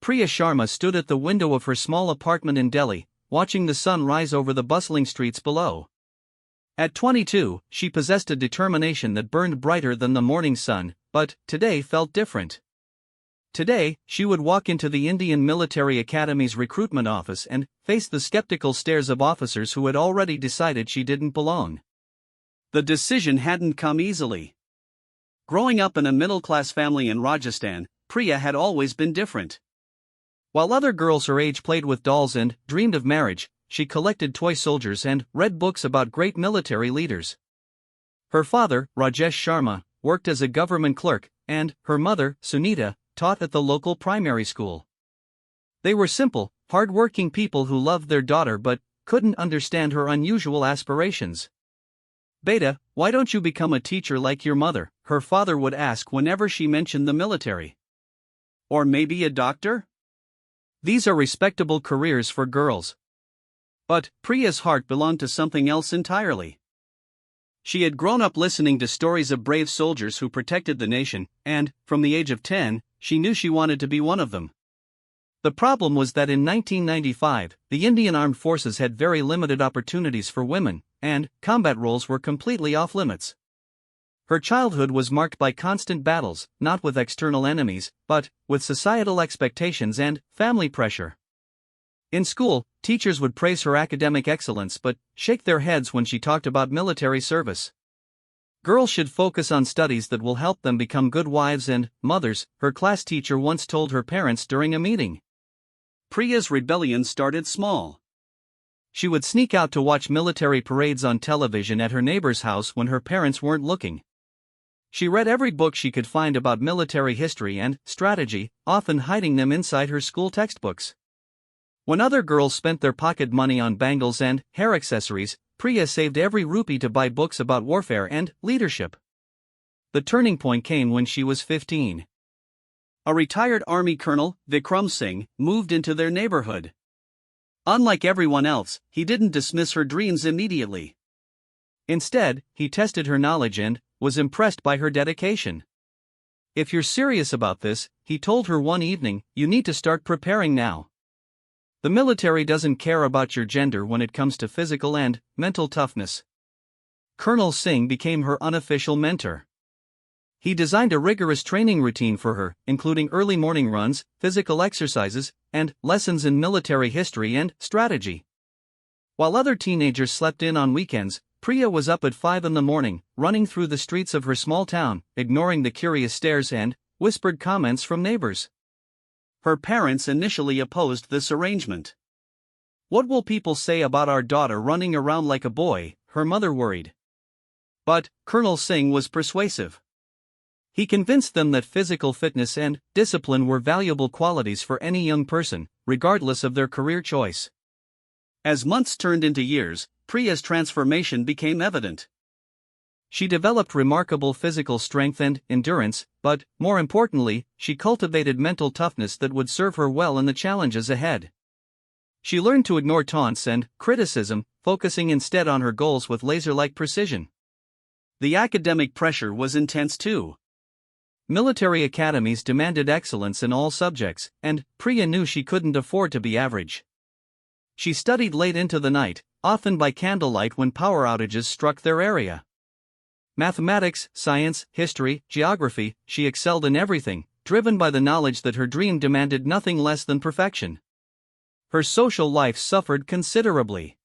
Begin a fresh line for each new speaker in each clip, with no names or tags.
Priya Sharma stood at the window of her small apartment in Delhi, watching the sun rise over the bustling streets below. At 22, she possessed a determination that burned brighter than the morning sun, but today felt different. Today, she would walk into the Indian Military Academy's recruitment office and face the skeptical stares of officers who had already decided she didn't belong. The decision hadn't come easily. Growing up in a middle-class family in Rajasthan, Priya had always been different. While other girls her age played with dolls and dreamed of marriage, she collected toy soldiers and read books about great military leaders. Her father, Rajesh Sharma, worked as a government clerk, and her mother, Sunita, taught at the local primary school. They were simple, hard-working people who loved their daughter but couldn't understand her unusual aspirations. "Beta, why don't you become a teacher like your mother?" her father would ask whenever she mentioned the military. "Or maybe a doctor? These are respectable careers for girls." But Priya's heart belonged to something else entirely. She had grown up listening to stories of brave soldiers who protected the nation, and, from the age of 10, she knew she wanted to be one of them. The problem was that in 1995, the Indian Armed Forces had very limited opportunities for women, and combat roles were completely off-limits. Her childhood was marked by constant battles, not with external enemies, but with societal expectations and family pressure. In school, teachers would praise her academic excellence but shake their heads when she talked about military service. "Girls should focus on studies that will help them become good wives and mothers," her class teacher once told her parents during a meeting. Priya's rebellion started small. She would sneak out to watch military parades on television at her neighbor's house when her parents weren't looking. She read every book she could find about military history and strategy, often hiding them inside her school textbooks. When other girls spent their pocket money on bangles and hair accessories, Priya saved every rupee to buy books about warfare and leadership. The turning point came when she was 15. A retired army colonel, Vikram Singh, moved into their neighborhood. Unlike everyone else, he didn't dismiss her dreams immediately. Instead, he tested her knowledge and was impressed by her dedication. "If you're serious about this," he told her one evening, "you need to start preparing now. The military doesn't care about your gender when it comes to physical and mental toughness." Colonel Singh became her unofficial mentor. He designed a rigorous training routine for her, including early morning runs, physical exercises, and lessons in military history and strategy. While other teenagers slept in on weekends, Priya was up at 5 in the morning, running through the streets of her small town, ignoring the curious stares and whispered comments from neighbors. Her parents initially opposed this arrangement. "What will people say about our daughter running around like a boy?" her mother worried. But Colonel Singh was persuasive. He convinced them that physical fitness and discipline were valuable qualities for any young person, regardless of their career choice. As months turned into years, Priya's transformation became evident. She developed remarkable physical strength and endurance, but, more importantly, she cultivated mental toughness that would serve her well in the challenges ahead. She learned to ignore taunts and criticism, focusing instead on her goals with laser-like precision. The academic pressure was intense too. Military academies demanded excellence in all subjects, and Priya knew she couldn't afford to be average. She studied late into the night, often by candlelight when power outages struck their area. Mathematics, science, history, geography, she excelled in everything, driven by the knowledge that her dream demanded nothing less than perfection. Her social life suffered considerably.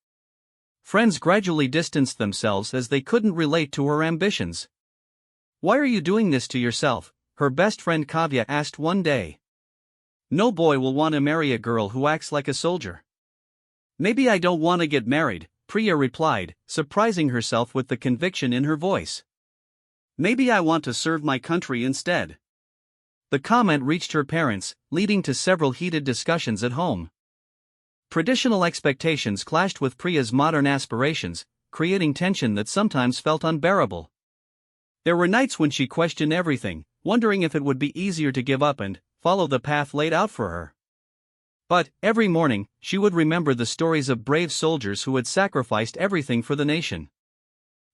Friends gradually distanced themselves as they couldn't relate to her ambitions. "Why are you doing this to yourself?" her best friend Kavya asked one day. "No boy will want to marry a girl who acts like a soldier." "Maybe I don't want to get married," Priya replied, surprising herself with the conviction in her voice. "Maybe I want to serve my country instead." The comment reached her parents, leading to several heated discussions at home. Traditional expectations clashed with Priya's modern aspirations, creating tension that sometimes felt unbearable. There were nights when she questioned everything, wondering if it would be easier to give up and follow the path laid out for her. But, every morning, she would remember the stories of brave soldiers who had sacrificed everything for the nation.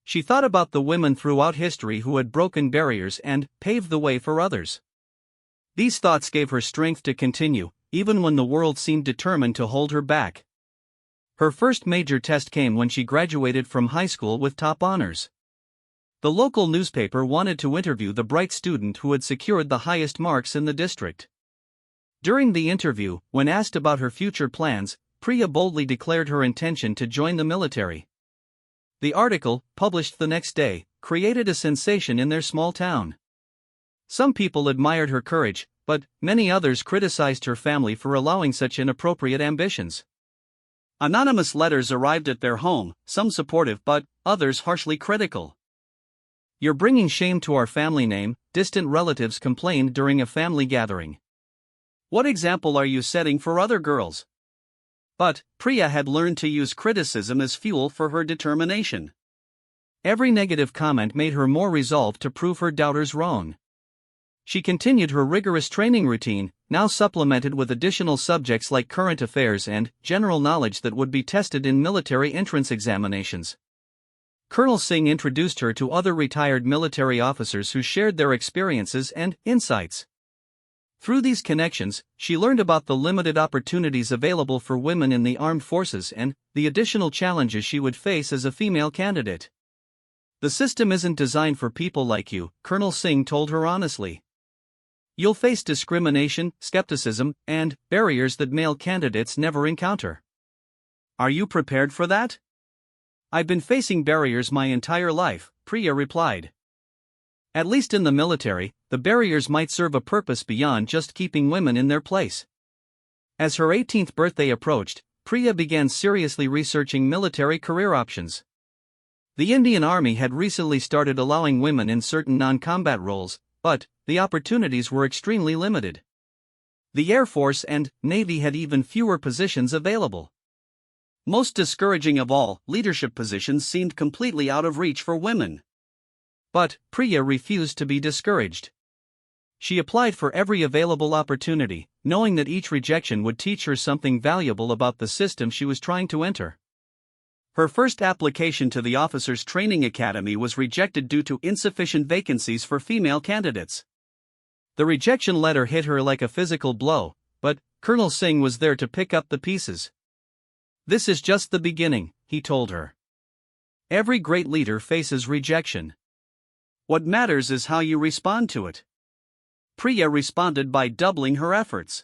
She thought about the women throughout history who had broken barriers and paved the way for others. These thoughts gave her strength to continue, even when the world seemed determined to hold her back. Her first major test came when she graduated from high school with top honors. The local newspaper wanted to interview the bright student who had secured the highest marks in the district. During the interview, when asked about her future plans, Priya boldly declared her intention to join the military. The article, published the next day, created a sensation in their small town. Some people admired her courage, but many others criticized her family for allowing such inappropriate ambitions. Anonymous letters arrived at their home, some supportive but others harshly critical. "You're bringing shame to our family name," distant relatives complained during a family gathering. "What example are you setting for other girls?" But Priya had learned to use criticism as fuel for her determination. Every negative comment made her more resolved to prove her doubters wrong. She continued her rigorous training routine, now supplemented with additional subjects like current affairs and general knowledge that would be tested in military entrance examinations. Colonel Singh introduced her to other retired military officers who shared their experiences and insights. Through these connections, she learned about the limited opportunities available for women in the armed forces and the additional challenges she would face as a female candidate. "The system isn't designed for people like you," Colonel Singh told her honestly. "You'll face discrimination, skepticism, and barriers that male candidates never encounter." "Are you prepared for that?" "I've been facing barriers my entire life," Priya replied. At least in the military, the barriers might serve a purpose beyond just keeping women in their place. As her 18th birthday approached, Priya began seriously researching military career options. The Indian Army had recently started allowing women in certain non-combat roles, but the opportunities were extremely limited. The Air Force and Navy had even fewer positions available. Most discouraging of all, leadership positions seemed completely out of reach for women. But Priya refused to be discouraged. She applied for every available opportunity, knowing that each rejection would teach her something valuable about the system she was trying to enter. Her first application to the Officers Training Academy was rejected due to insufficient vacancies for female candidates. The rejection letter hit her like a physical blow, but Colonel Singh was there to pick up the pieces. "This is just the beginning," he told her. "Every great leader faces rejection. What matters is how you respond to it." Priya responded by doubling her efforts.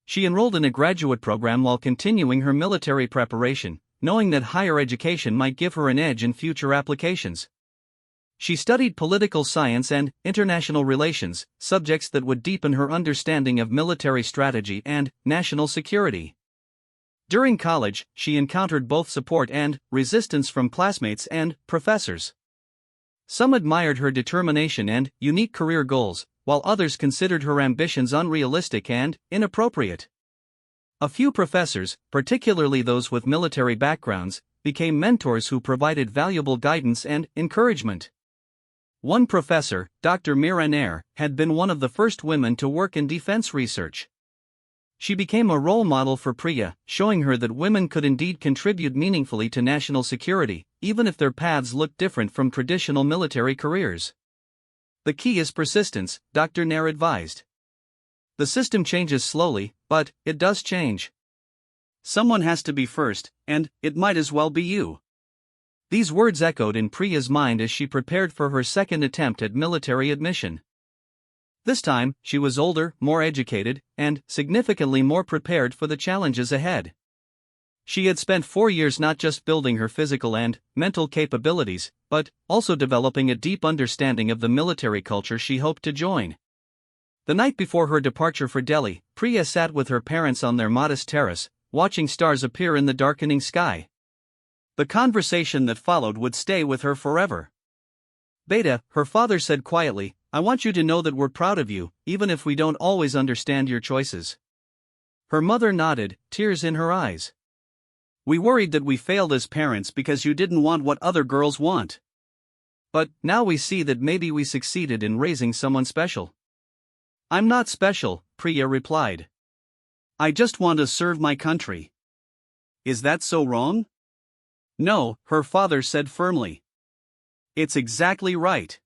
She enrolled in a graduate program while continuing her military preparation, knowing that higher education might give her an edge in future applications. She studied political science and international relations, subjects that would deepen her understanding of military strategy and national security. During college, she encountered both support and resistance from classmates and professors. Some admired her determination and unique career goals, while others considered her ambitions unrealistic and inappropriate. A few professors, particularly those with military backgrounds, became mentors who provided valuable guidance and encouragement. One professor, Dr. Meera Nair, had been one of the first women to work in defense research. She became a role model for Priya, showing her that women could indeed contribute meaningfully to national security, even if their paths looked different from traditional military careers. "The key is persistence," Dr. Nair advised. "The system changes slowly, but it does change. Someone has to be first, and it might as well be you." These words echoed in Priya's mind as she prepared for her second attempt at military admission. This time, she was older, more educated, and significantly more prepared for the challenges ahead. She had spent 4 years not just building her physical and mental capabilities, but also developing a deep understanding of the military culture she hoped to join. The night before her departure for Delhi, Priya sat with her parents on their modest terrace, watching stars appear in the darkening sky. The conversation that followed would stay with her forever. "Beta," her father said quietly, "I want you to know that we're proud of you, even if we don't always understand your choices." Her mother nodded, tears in her eyes. "We worried that we failed as parents because you didn't want what other girls want. But now we see that maybe we succeeded in raising someone special." "I'm not special," Priya replied. "I just want to serve my country." "Is that so wrong?" "No," her father said firmly. "It's exactly right.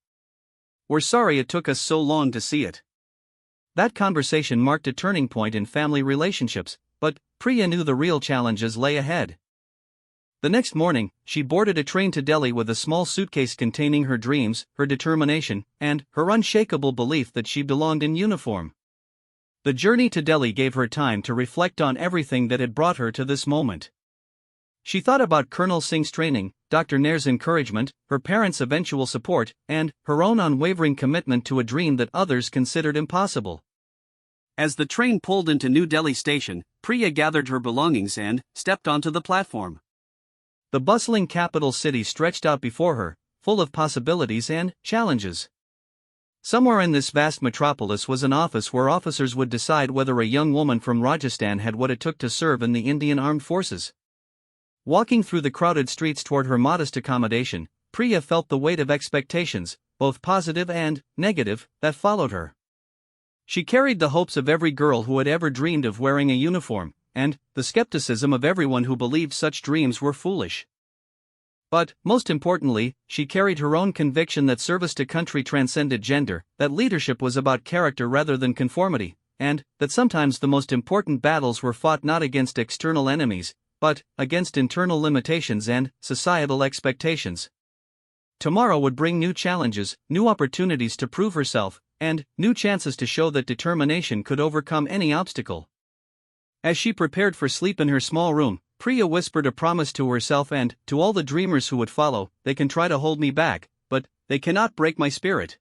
We're sorry it took us so long to see it. That conversation marked a turning point in family relationships, but Priya knew the real challenges lay ahead. The next morning, she boarded a train to Delhi with a small suitcase containing her dreams, her determination, and her unshakable belief that she belonged in uniform. The journey to Delhi gave her time to reflect on everything that had brought her to this moment. She thought about Colonel Singh's training, Dr. Nair's encouragement, her parents' eventual support, and her own unwavering commitment to a dream that others considered impossible. As the train pulled into New Delhi station, Priya gathered her belongings and stepped onto the platform. The bustling capital city stretched out before her, full of possibilities and challenges. Somewhere in this vast metropolis was an office where officers would decide whether a young woman from Rajasthan had what it took to serve in the Indian Armed Forces. Walking through the crowded streets toward her modest accommodation, Priya felt the weight of expectations, both positive and negative, that followed her. She carried the hopes of every girl who had ever dreamed of wearing a uniform, and the skepticism of everyone who believed such dreams were foolish. But, most importantly, she carried her own conviction that service to country transcended gender, that leadership was about character rather than conformity, and that sometimes the most important battles were fought not against external enemies, but against internal limitations and societal expectations. Tomorrow would bring new challenges, new opportunities to prove herself, and new chances to show that determination could overcome any obstacle. As she prepared for sleep in her small room, Priya whispered a promise to herself and to all the dreamers who would follow: "They can try to hold me back, but they cannot break my spirit."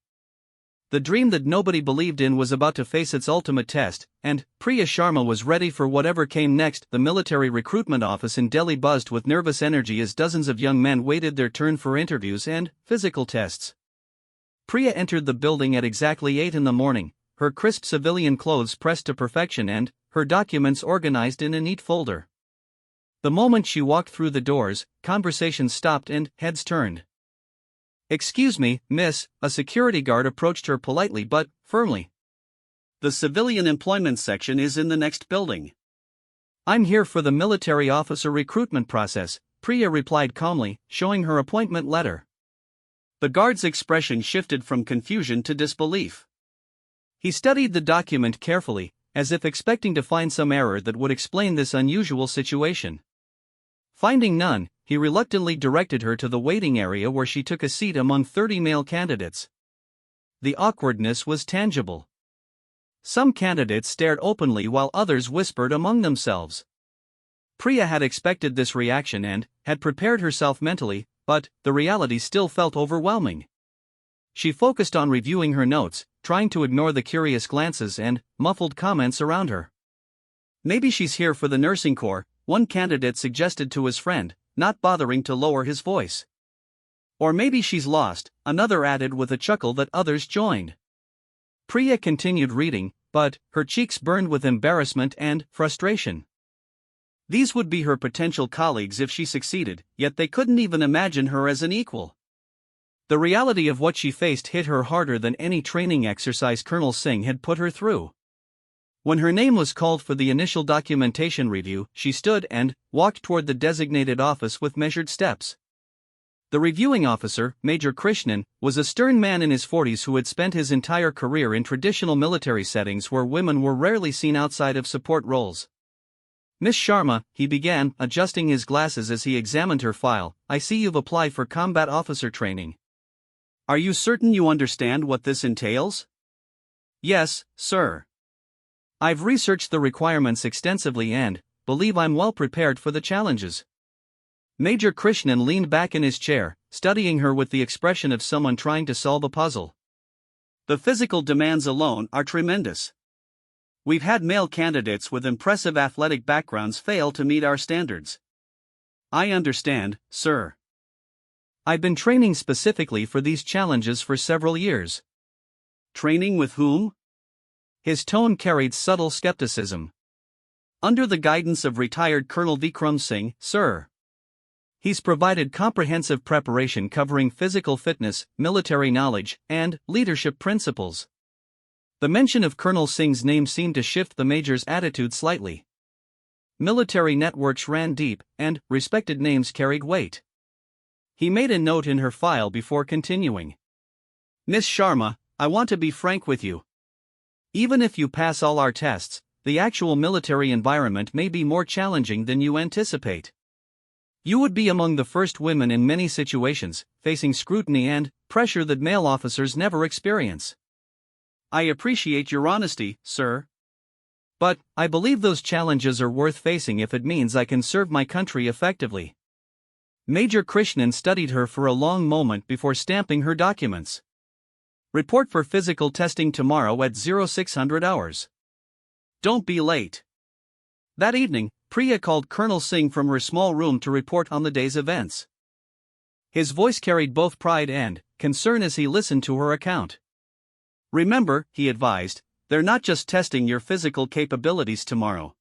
The dream that nobody believed in was about to face its ultimate test, and Priya Sharma was ready for whatever came next. The military recruitment office in Delhi buzzed with nervous energy as dozens of young men waited their turn for interviews and physical tests. Priya entered the building at exactly 8 in the morning, her crisp civilian clothes pressed to perfection and her documents organized in a neat folder. The moment she walked through the doors, conversations stopped and heads turned. "Excuse me, miss," a security guard approached her politely but firmly. "The civilian employment section is in the next building." "I'm here for the military officer recruitment process," Priya replied calmly, showing her appointment letter. The guard's expression shifted from confusion to disbelief. He studied the document carefully, as if expecting to find some error that would explain this unusual situation. Finding none, he reluctantly directed her to the waiting area where she took a seat among 30 male candidates. The awkwardness was tangible. Some candidates stared openly while others whispered among themselves. Priya had expected this reaction and had prepared herself mentally, but the reality still felt overwhelming. She focused on reviewing her notes, trying to ignore the curious glances and muffled comments around her. "Maybe she's here for the nursing corps," one candidate suggested to his friend, not bothering to lower his voice. "Or maybe she's lost," another added with a chuckle that others joined. Priya continued reading, but her cheeks burned with embarrassment and frustration. These would be her potential colleagues if she succeeded, yet they couldn't even imagine her as an equal. The reality of what she faced hit her harder than any training exercise Colonel Singh had put her through. When her name was called for the initial documentation review, she stood and walked toward the designated office with measured steps. The reviewing officer, Major Krishnan, was a stern man in his 40s who had spent his entire career in traditional military settings where women were rarely seen outside of support roles. "Miss Sharma," he began, adjusting his glasses as he examined her file, "I see you've applied for combat officer training. Are you certain you understand what this entails?" "Yes, sir. I've researched the requirements extensively and believe I'm well prepared for the challenges." Major Krishnan leaned back in his chair, studying her with the expression of someone trying to solve a puzzle. "The physical demands alone are tremendous. We've had male candidates with impressive athletic backgrounds fail to meet our standards." "I understand, sir. I've been training specifically for these challenges for several years." "Training with whom?" His tone carried subtle skepticism. "Under the guidance of retired Colonel Vikram Singh, sir. He's provided comprehensive preparation covering physical fitness, military knowledge, and leadership principles." The mention of Colonel Singh's name seemed to shift the major's attitude slightly. Military networks ran deep, and respected names carried weight. He made a note in her file before continuing. "Miss Sharma, I want to be frank with you. Even if you pass all our tests, the actual military environment may be more challenging than you anticipate. You would be among the first women in many situations, facing scrutiny and pressure that male officers never experience. I appreciate your honesty, sir. But I believe those challenges are worth facing if it means I can serve my country effectively. Major Krishnan studied her for a long moment before stamping her documents. Report for physical testing tomorrow at 0600 hours. Don't be late. That evening, Priya called Colonel Singh from her small room to report on the day's events. His voice carried both pride and concern as he listened to her account. Remember, he advised, they're not just testing your physical capabilities tomorrow.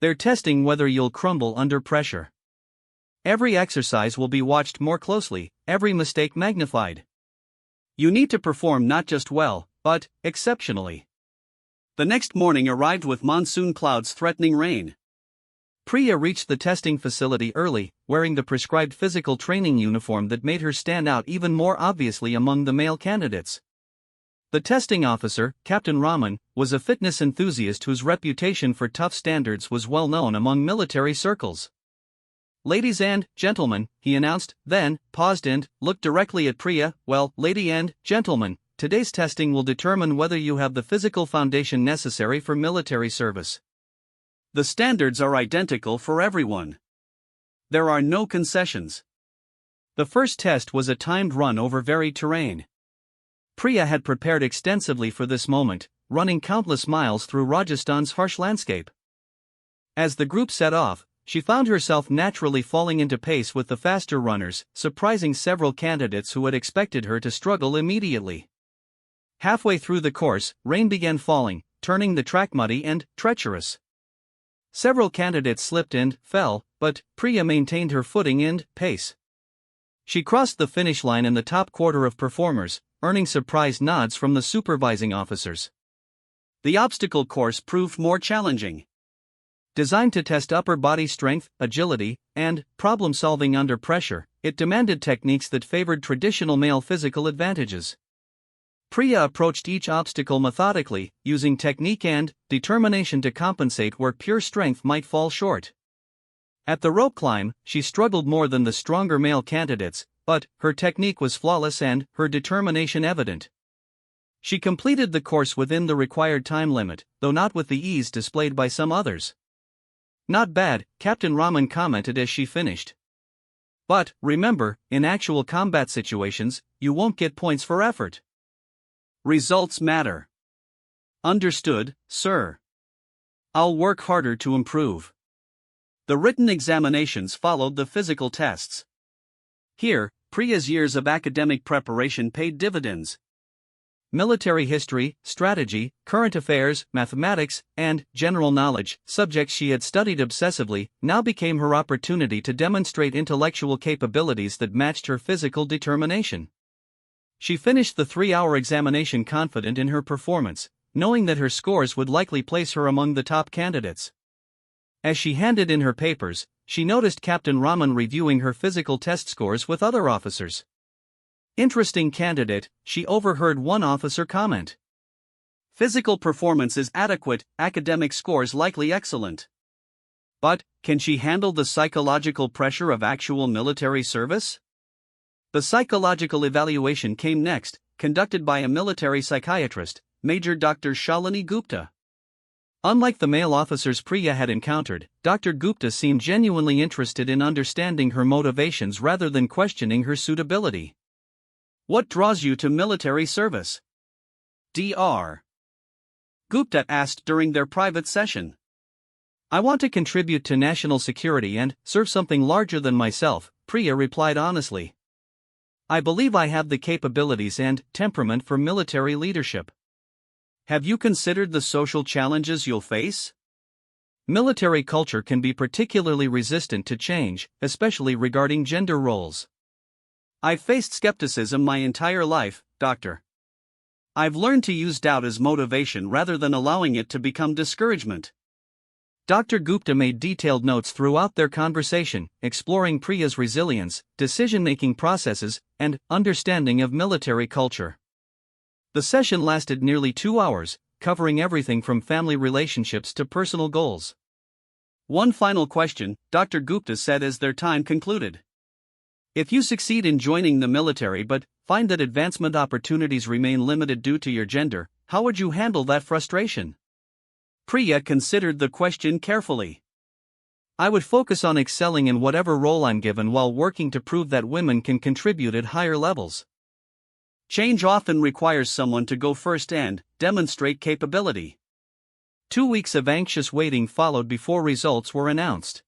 They're testing whether you'll crumble under pressure. Every exercise will be watched more closely, every mistake magnified. You need to perform not just well, but exceptionally. The next morning arrived with monsoon clouds threatening rain. Priya reached the testing facility early, wearing the prescribed physical training uniform that made her stand out even more obviously among the male candidates. The testing officer, Captain Raman, was a fitness enthusiast whose reputation for tough standards was well known among military circles. Ladies and gentlemen, he announced, then paused and looked directly at Priya. Well, lady and gentlemen, today's testing will determine whether you have the physical foundation necessary for military service. The standards are identical for everyone. There are no concessions. The first test was a timed run over varied terrain. Priya had prepared extensively for this moment, running countless miles through Rajasthan's harsh landscape. As the group set off, she found herself naturally falling into pace with the faster runners, surprising several candidates who had expected her to struggle immediately. Halfway through the course, rain began falling, turning the track muddy and treacherous. Several candidates slipped and fell, but Priya maintained her footing and pace. She crossed the finish line in the top quarter of performers, earning surprised nods from the supervising officers. The obstacle course proved more challenging. Designed to test upper body strength, agility, and problem-solving under pressure, it demanded techniques that favored traditional male physical advantages. Priya approached each obstacle methodically, using technique and determination to compensate where pure strength might fall short. At the rope climb, she struggled more than the stronger male candidates, but her technique was flawless and her determination evident. She completed the course within the required time limit, though not with the ease displayed by some others. Not bad, Captain Raman commented as she finished. But, remember, in actual combat situations, you won't get points for effort. Results matter. Understood, sir. I'll work harder to improve. The written examinations followed the physical tests. Here, Priya's years of academic preparation paid dividends. Military history, strategy, current affairs, mathematics, and general knowledge, subjects she had studied obsessively, now became her opportunity to demonstrate intellectual capabilities that matched her physical determination. She finished the 3-hour examination confident in her performance, knowing that her scores would likely place her among the top candidates. As she handed in her papers, she noticed Captain Raman reviewing her physical test scores with other officers. Interesting candidate, she overheard one officer comment. Physical performance is adequate, academic scores likely excellent. But, can she handle the psychological pressure of actual military service? The psychological evaluation came next, conducted by a military psychiatrist, Major Dr. Shalini Gupta. Unlike the male officers Priya had encountered, Dr. Gupta seemed genuinely interested in understanding her motivations rather than questioning her suitability. What draws you to military service? Dr. Gupta asked during their private session. I want to contribute to national security and serve something larger than myself, Priya replied honestly. I believe I have the capabilities and temperament for military leadership. Have you considered the social challenges you'll face? Military culture can be particularly resistant to change, especially regarding gender roles. I've faced skepticism my entire life, Doctor. I've learned to use doubt as motivation rather than allowing it to become discouragement. Dr. Gupta made detailed notes throughout their conversation, exploring Priya's resilience, decision-making processes, and understanding of military culture. The session lasted nearly 2 hours, covering everything from family relationships to personal goals. One final question, Dr. Gupta said as their time concluded. If you succeed in joining the military but find that advancement opportunities remain limited due to your gender, how would you handle that frustration? Priya considered the question carefully. I would focus on excelling in whatever role I'm given while working to prove that women can contribute at higher levels. Change often requires someone to go first and demonstrate capability. 2 weeks of anxious waiting followed before results were announced.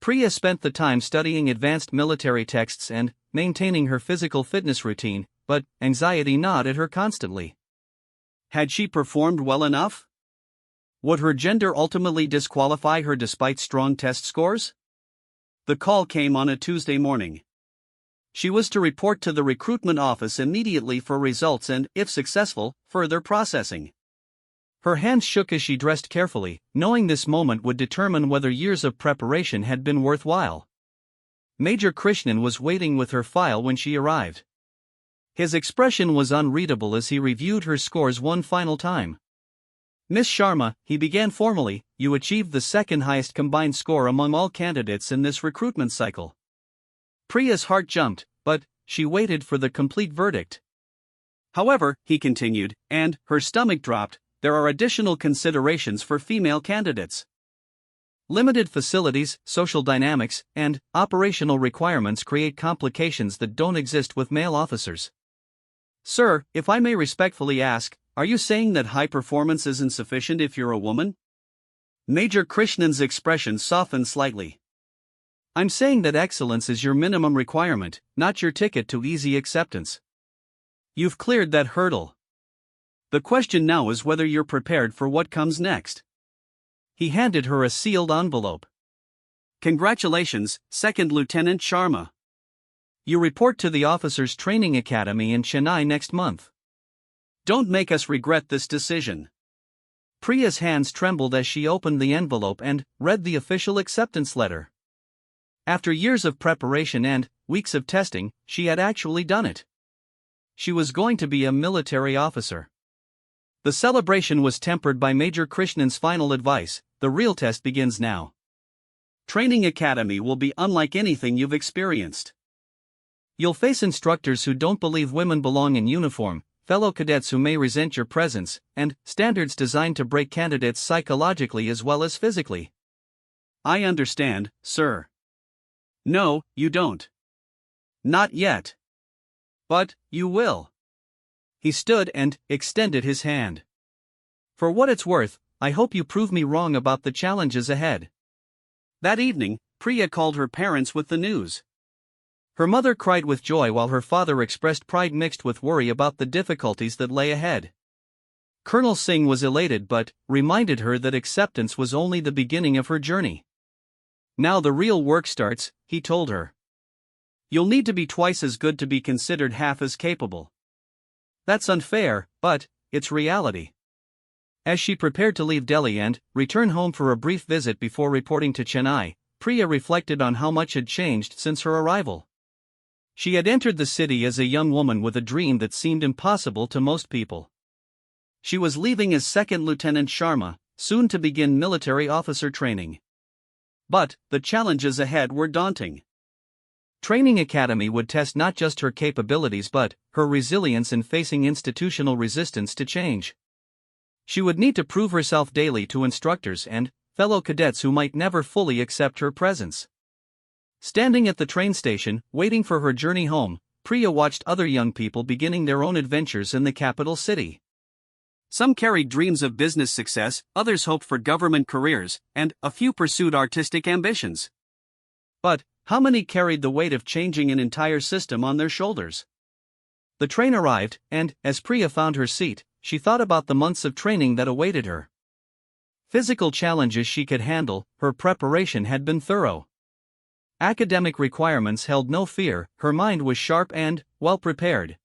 Priya spent the time studying advanced military texts and maintaining her physical fitness routine, but anxiety gnawed at her constantly. Had she performed well enough? Would her gender ultimately disqualify her despite strong test scores? The call came on a Tuesday morning. She was to report to the recruitment office immediately for results and, if successful, further processing. Her hands shook as she dressed carefully, knowing this moment would determine whether years of preparation had been worthwhile. Major Krishnan was waiting with her file when she arrived. His expression was unreadable as he reviewed her scores one final time. Miss Sharma, he began formally, you achieved the second highest combined score among all candidates in this recruitment cycle. Priya's heart jumped, but she waited for the complete verdict. However, he continued, and her stomach dropped, there are additional considerations for female candidates. Limited facilities, social dynamics, and operational requirements create complications that don't exist with male officers. Sir, if I may respectfully ask, are you saying that high performance isn't sufficient if you're a woman? Major Krishnan's expression softened slightly. I'm saying that excellence is your minimum requirement, not your ticket to easy acceptance. You've cleared that hurdle. The question now is whether you're prepared for what comes next. He handed her a sealed envelope. Congratulations, Second Lieutenant Sharma. You report to the Officers Training Academy in Chennai next month. Don't make us regret this decision. Priya's hands trembled as she opened the envelope and read the official acceptance letter. After years of preparation and weeks of testing, she had actually done it. She was going to be a military officer. The celebration was tempered by Major Krishnan's final advice, the real test begins now. Training Academy will be unlike anything you've experienced. You'll face instructors who don't believe women belong in uniform, fellow cadets who may resent your presence, and standards designed to break candidates psychologically as well as physically. I understand, sir. No, you don't. Not yet. But you will. He stood and extended his hand. For what it's worth, I hope you prove me wrong about the challenges ahead. That evening, Priya called her parents with the news. Her mother cried with joy while her father expressed pride mixed with worry about the difficulties that lay ahead. Colonel Singh was elated but reminded her that acceptance was only the beginning of her journey. Now the real work starts, he told her. You'll need to be twice as good to be considered half as capable. That's unfair, but it's reality. As she prepared to leave Delhi and return home for a brief visit before reporting to Chennai, Priya reflected on how much had changed since her arrival. She had entered the city as a young woman with a dream that seemed impossible to most people. She was leaving as Second Lieutenant Sharma, soon to begin military officer training. But the challenges ahead were daunting. Training Academy would test not just her capabilities but her resilience in facing institutional resistance to change. She would need to prove herself daily to instructors and fellow cadets who might never fully accept her presence. Standing at the train station, waiting for her journey home, Priya watched other young people beginning their own adventures in the capital city. Some carried dreams of business success, others hoped for government careers, and a few pursued artistic ambitions. But how many carried the weight of changing an entire system on their shoulders? The train arrived, and as Priya found her seat, she thought about the months of training that awaited her. Physical challenges she could handle, her preparation had been thorough. Academic requirements held no fear, her mind was sharp and well prepared.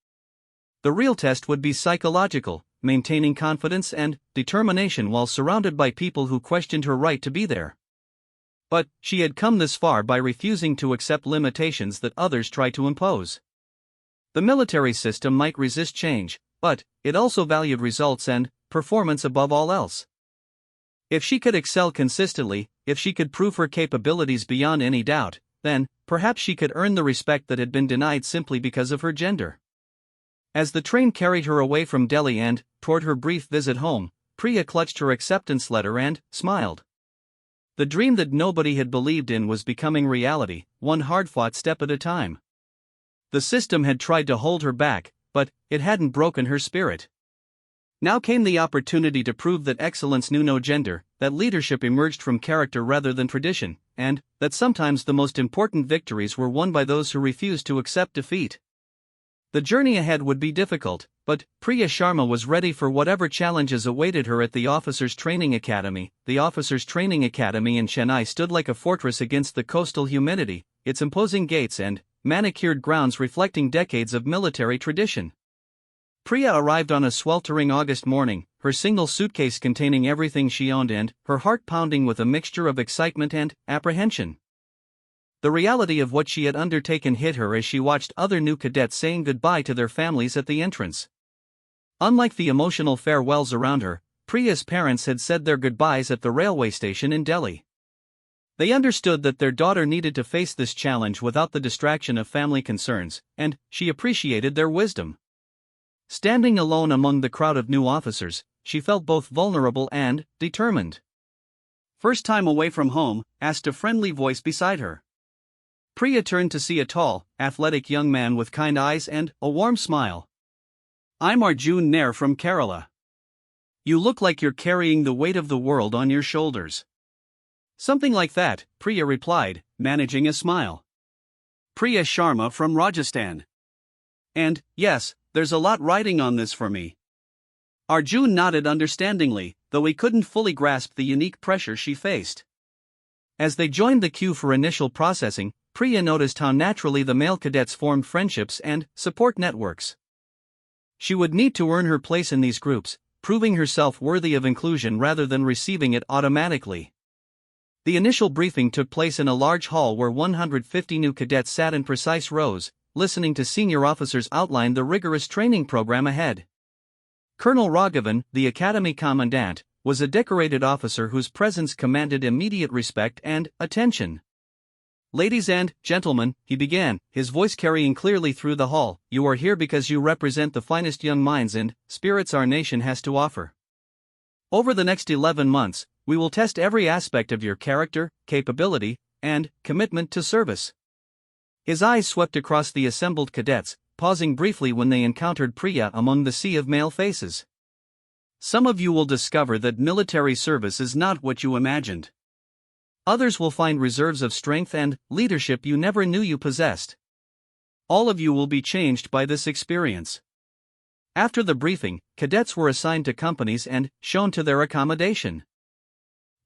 The real test would be psychological, maintaining confidence and determination while surrounded by people who questioned her right to be there. But she had come this far by refusing to accept limitations that others try to impose. The military system might resist change, but it also valued results and performance above all else. If she could excel consistently, if she could prove her capabilities beyond any doubt, then, perhaps she could earn the respect that had been denied simply because of her gender. As the train carried her away from Delhi and toward her brief visit home, Priya clutched her acceptance letter and smiled. The dream that nobody had believed in was becoming reality, one hard-fought step at a time. The system had tried to hold her back, but it hadn't broken her spirit. Now came the opportunity to prove that excellence knew no gender, that leadership emerged from character rather than tradition, and that sometimes the most important victories were won by those who refused to accept defeat. The journey ahead would be difficult, but Priya Sharma was ready for whatever challenges awaited her at the Officers' Training Academy. The Officers' Training Academy in Chennai stood like a fortress against the coastal humidity, its imposing gates and manicured grounds reflecting decades of military tradition. Priya arrived on a sweltering August morning, her single suitcase containing everything she owned and her heart pounding with a mixture of excitement and apprehension. The reality of what she had undertaken hit her as she watched other new cadets saying goodbye to their families at the entrance. Unlike the emotional farewells around her, Priya's parents had said their goodbyes at the railway station in Delhi. They understood that their daughter needed to face this challenge without the distraction of family concerns, and she appreciated their wisdom. Standing alone among the crowd of new officers, she felt both vulnerable and determined. "First time away from home?" asked a friendly voice beside her. Priya turned to see a tall, athletic young man with kind eyes and a warm smile. "I'm Arjun Nair from Kerala. You look like you're carrying the weight of the world on your shoulders." "Something like that," Priya replied, managing a smile. "Priya Sharma from Rajasthan. And, yes, there's a lot riding on this for me." Arjun nodded understandingly, though he couldn't fully grasp the unique pressure she faced. As they joined the queue for initial processing, Priya noticed how naturally the male cadets formed friendships and support networks. She would need to earn her place in these groups, proving herself worthy of inclusion rather than receiving it automatically. The initial briefing took place in a large hall where 150 new cadets sat in precise rows, listening to senior officers outline the rigorous training program ahead. Colonel Raghavan, the academy commandant, was a decorated officer whose presence commanded immediate respect and attention. "Ladies and gentlemen," he began, his voice carrying clearly through the hall, "you are here because you represent the finest young minds and spirits our nation has to offer. Over the next 11 months, we will test every aspect of your character, capability, and commitment to service." His eyes swept across the assembled cadets, pausing briefly when they encountered Priya among the sea of male faces. "Some of you will discover that military service is not what you imagined. Others will find reserves of strength and leadership you never knew you possessed. All of you will be changed by this experience." After the briefing, cadets were assigned to companies and shown to their accommodation.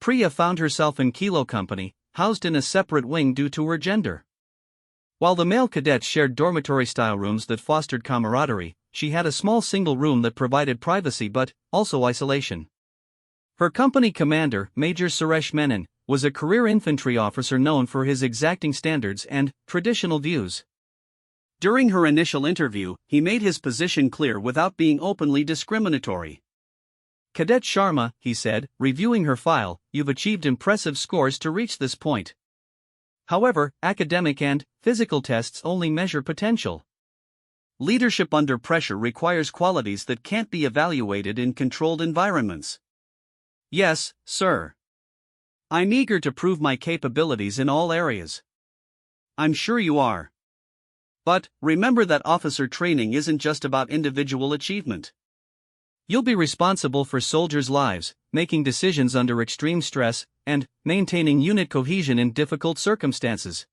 Priya found herself in Kilo Company, housed in a separate wing due to her gender. While the male cadets shared dormitory-style rooms that fostered camaraderie, she had a small single room that provided privacy but also isolation. Her company commander, Major Suresh Menon, was a career infantry officer known for his exacting standards and traditional views. During her initial interview, he made his position clear without being openly discriminatory. "Cadet Sharma," he said, reviewing her file, "you've achieved impressive scores to reach this point. However, academic and physical tests only measure potential. Leadership under pressure requires qualities that can't be evaluated in controlled environments." "Yes, sir. I'm eager to prove my capabilities in all areas." "I'm sure you are. But remember that officer training isn't just about individual achievement. You'll be responsible for soldiers' lives, making decisions under extreme stress, and maintaining unit cohesion in difficult circumstances.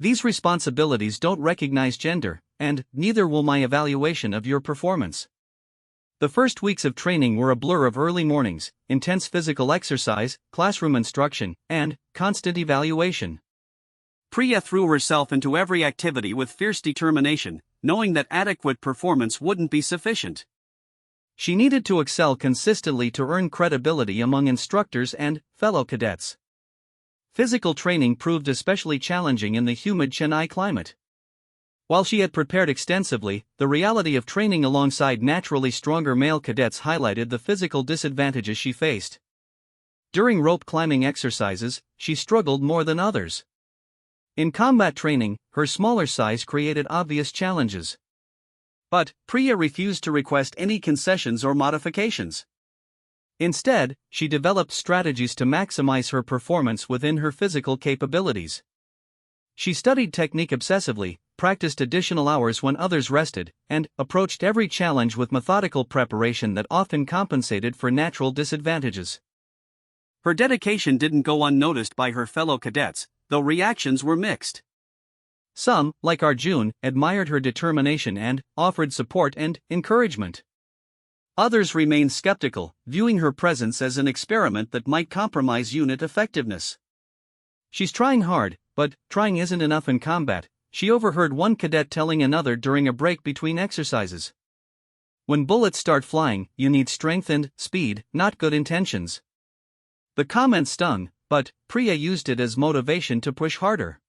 These responsibilities don't recognize gender, and neither will my evaluation of your performance." The first weeks of training were a blur of early mornings, intense physical exercise, classroom instruction, and constant evaluation. Priya threw herself into every activity with fierce determination, knowing that adequate performance wouldn't be sufficient. She needed to excel consistently to earn credibility among instructors and fellow cadets. Physical training proved especially challenging in the humid Chennai climate. While she had prepared extensively, the reality of training alongside naturally stronger male cadets highlighted the physical disadvantages she faced. During rope climbing exercises, she struggled more than others. In combat training, her smaller size created obvious challenges. But Priya refused to request any concessions or modifications. Instead, she developed strategies to maximize her performance within her physical capabilities. She studied technique obsessively, practiced additional hours when others rested, and approached every challenge with methodical preparation that often compensated for natural disadvantages. Her dedication didn't go unnoticed by her fellow cadets, though reactions were mixed. Some, like Arjun, admired her determination and offered support and encouragement. Others remained skeptical, viewing her presence as an experiment that might compromise unit effectiveness. "She's trying hard, but trying isn't enough in combat," she overheard one cadet telling another during a break between exercises. "When bullets start flying, you need strength and speed, not good intentions." The comment stung, but Priya used it as motivation to push harder.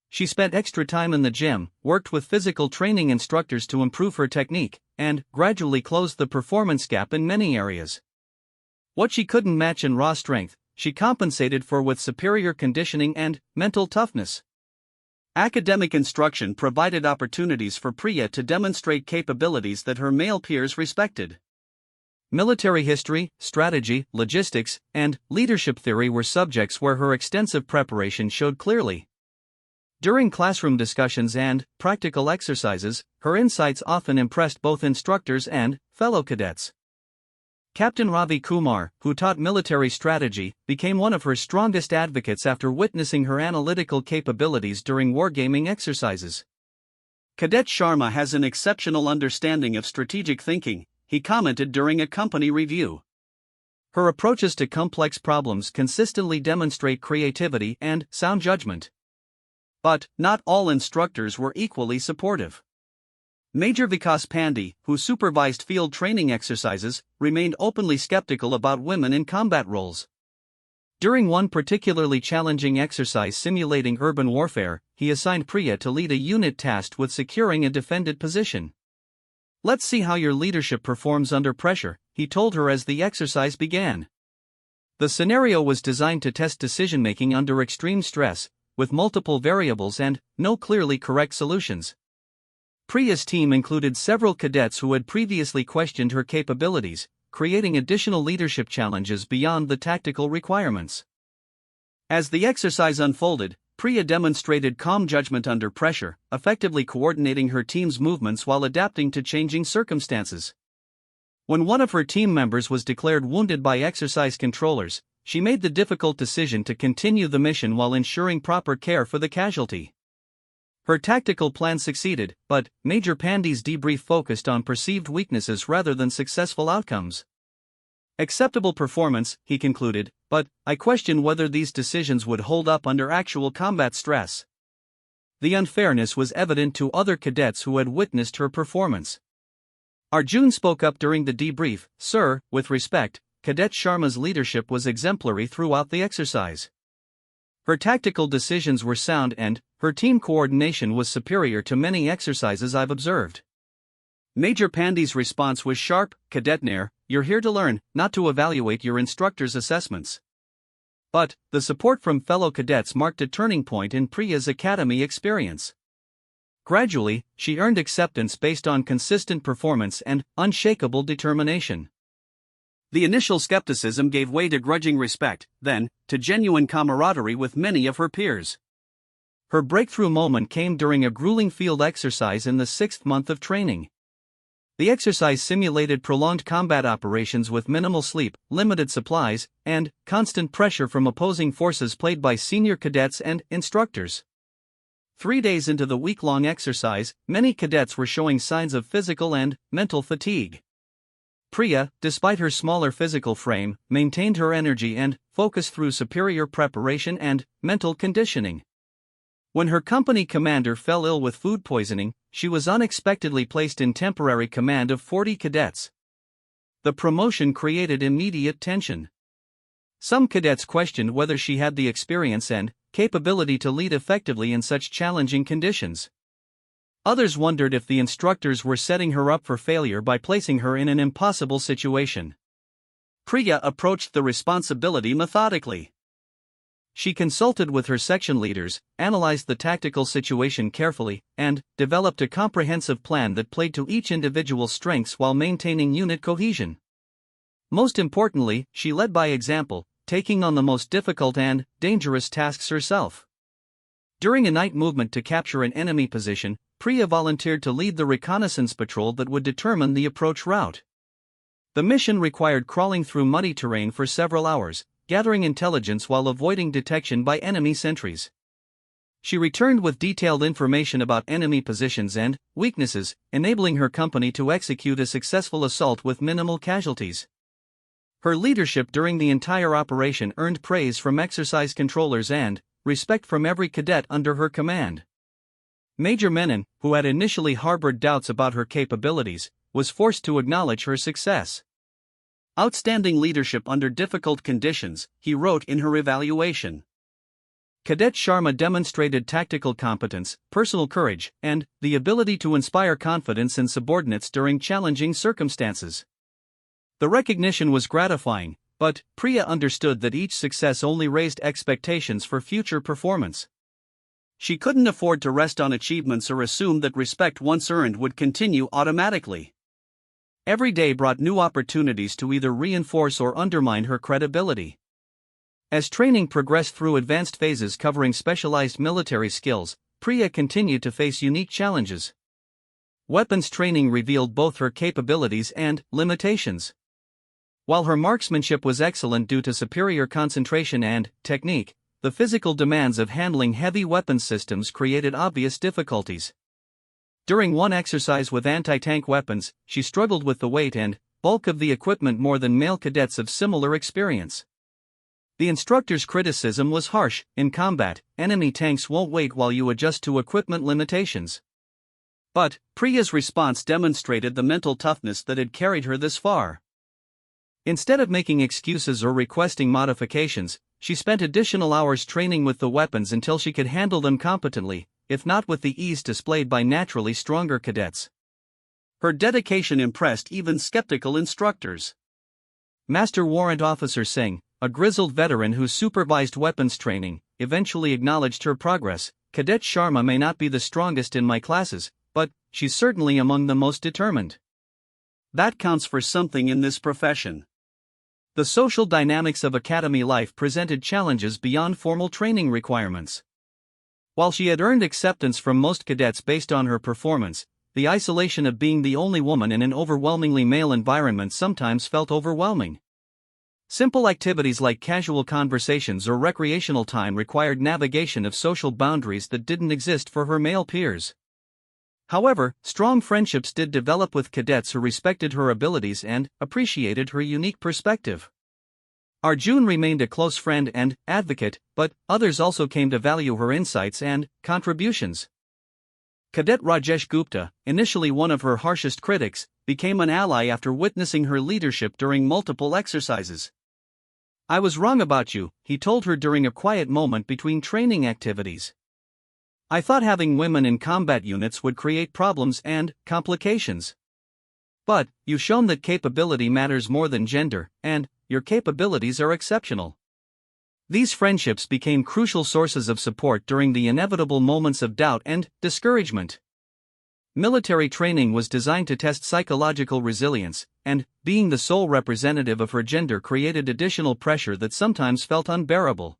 She spent extra time in the gym, worked with physical training instructors to improve her technique, and gradually closed the performance gap in many areas. What she couldn't match in raw strength, she compensated for with superior conditioning and mental toughness. Academic instruction provided opportunities for Priya to demonstrate capabilities that her male peers respected. Military history, strategy, logistics, and leadership theory were subjects where her extensive preparation showed clearly. During classroom discussions and practical exercises, her insights often impressed both instructors and fellow cadets. Captain Ravi Kumar, who taught military strategy, became one of her strongest advocates after witnessing her analytical capabilities during wargaming exercises. "Cadet Sharma has an exceptional understanding of strategic thinking," he commented during a company review. "Her approaches to complex problems consistently demonstrate creativity and sound judgment." But not all instructors were equally supportive. Major Vikas Pandey, who supervised field training exercises, remained openly skeptical about women in combat roles. During one particularly challenging exercise simulating urban warfare, he assigned Priya to lead a unit tasked with securing a defended position. "Let's see how your leadership performs under pressure," he told her as the exercise began. The scenario was designed to test decision-making under extreme stress, with multiple variables and no clearly correct solutions. Priya's team included several cadets who had previously questioned her capabilities, creating additional leadership challenges beyond the tactical requirements. As the exercise unfolded, Priya demonstrated calm judgment under pressure, effectively coordinating her team's movements while adapting to changing circumstances. When one of her team members was declared wounded by exercise controllers, she made the difficult decision to continue the mission while ensuring proper care for the casualty. Her tactical plan succeeded, but Major Pandey's debrief focused on perceived weaknesses rather than successful outcomes. "Acceptable performance," he concluded, "but I question whether these decisions would hold up under actual combat stress." The unfairness was evident to other cadets who had witnessed her performance. Arjun spoke up during the debrief. "Sir, with respect, Cadet Sharma's leadership was exemplary throughout the exercise. Her tactical decisions were sound and her team coordination was superior to many exercises I've observed." Major Pandey's response was sharp. "Cadet Nair, you're here to learn, not to evaluate your instructor's assessments." But the support from fellow cadets marked a turning point in Priya's academy experience. Gradually, she earned acceptance based on consistent performance and unshakable determination. The initial skepticism gave way to grudging respect, then to genuine camaraderie with many of her peers. Her breakthrough moment came during a grueling field exercise in the 6th month of training. The exercise simulated prolonged combat operations with minimal sleep, limited supplies, and constant pressure from opposing forces played by senior cadets and instructors. 3 days into the week-long exercise, many cadets were showing signs of physical and mental fatigue. Priya, despite her smaller physical frame, maintained her energy and focus through superior preparation and mental conditioning. When her company commander fell ill with food poisoning, she was unexpectedly placed in temporary command of 40 cadets. The promotion created immediate tension. Some cadets questioned whether she had the experience and capability to lead effectively in such challenging conditions. Others wondered if the instructors were setting her up for failure by placing her in an impossible situation. Priya approached the responsibility methodically. She consulted with her section leaders, analyzed the tactical situation carefully, and developed a comprehensive plan that played to each individual's strengths while maintaining unit cohesion. Most importantly, she led by example, taking on the most difficult and dangerous tasks herself. During a night movement to capture an enemy position, Priya volunteered to lead the reconnaissance patrol that would determine the approach route. The mission required crawling through muddy terrain for several hours, gathering intelligence while avoiding detection by enemy sentries. She returned with detailed information about enemy positions and weaknesses, enabling her company to execute a successful assault with minimal casualties. Her leadership during the entire operation earned praise from exercise controllers and respect from every cadet under her command. Major Menon, who had initially harbored doubts about her capabilities, was forced to acknowledge her success. "Outstanding leadership under difficult conditions," he wrote in her evaluation. Cadet Sharma demonstrated tactical competence, personal courage, and the ability to inspire confidence in subordinates during challenging circumstances. The recognition was gratifying, but Priya understood that each success only raised expectations for future performance. She couldn't afford to rest on achievements or assume that respect once earned would continue automatically. Every day brought new opportunities to either reinforce or undermine her credibility. As training progressed through advanced phases covering specialized military skills, Priya continued to face unique challenges. Weapons training revealed both her capabilities and limitations. While her marksmanship was excellent due to superior concentration and technique, the physical demands of handling heavy weapons systems created obvious difficulties. During one exercise with anti-tank weapons, she struggled with the weight and bulk of the equipment more than male cadets of similar experience. The instructor's criticism was harsh: "In combat, enemy tanks won't wait while you adjust to equipment limitations." But Priya's response demonstrated the mental toughness that had carried her this far. Instead of making excuses or requesting modifications, she spent additional hours training with the weapons until she could handle them competently, if not with the ease displayed by naturally stronger cadets. Her dedication impressed even skeptical instructors. Master Warrant Officer Singh, a grizzled veteran who supervised weapons training, eventually acknowledged her progress. "Cadet Sharma may not be the strongest in my classes, but she's certainly among the most determined. That counts for something in this profession." The social dynamics of academy life presented challenges beyond formal training requirements. While she had earned acceptance from most cadets based on her performance, the isolation of being the only woman in an overwhelmingly male environment sometimes felt overwhelming. Simple activities like casual conversations or recreational time required navigation of social boundaries that didn't exist for her male peers. However, strong friendships did develop with cadets who respected her abilities and appreciated her unique perspective. Arjun remained a close friend and advocate, but others also came to value her insights and contributions. Cadet Rajesh Gupta, initially one of her harshest critics, became an ally after witnessing her leadership during multiple exercises. "I was wrong about you," he told her during a quiet moment between training activities. "I thought having women in combat units would create problems and complications. But you've shown that capability matters more than gender, and your capabilities are exceptional." These friendships became crucial sources of support during the inevitable moments of doubt and discouragement. Military training was designed to test psychological resilience, and being the sole representative of her gender created additional pressure that sometimes felt unbearable.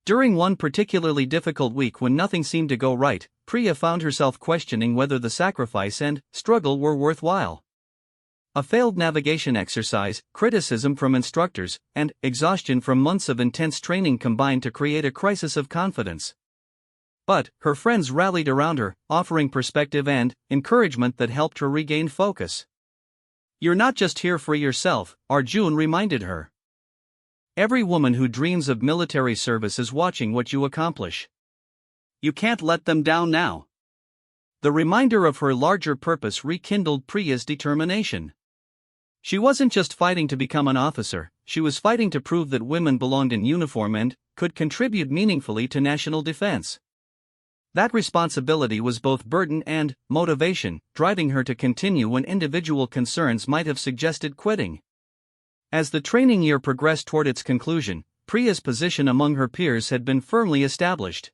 During one particularly difficult week when nothing seemed to go right, Priya found herself questioning whether the sacrifice and struggle were worthwhile. A failed navigation exercise, criticism from instructors, and exhaustion from months of intense training combined to create a crisis of confidence. But her friends rallied around her, offering perspective and encouragement that helped her regain focus. "You're not just here for yourself," Arjun reminded her. "Every woman who dreams of military service is watching what you accomplish. You can't let them down now." The reminder of her larger purpose rekindled Priya's determination. She wasn't just fighting to become an officer, she was fighting to prove that women belonged in uniform and could contribute meaningfully to national defense. That responsibility was both burden and motivation, driving her to continue when individual concerns might have suggested quitting. As the training year progressed toward its conclusion, Priya's position among her peers had been firmly established.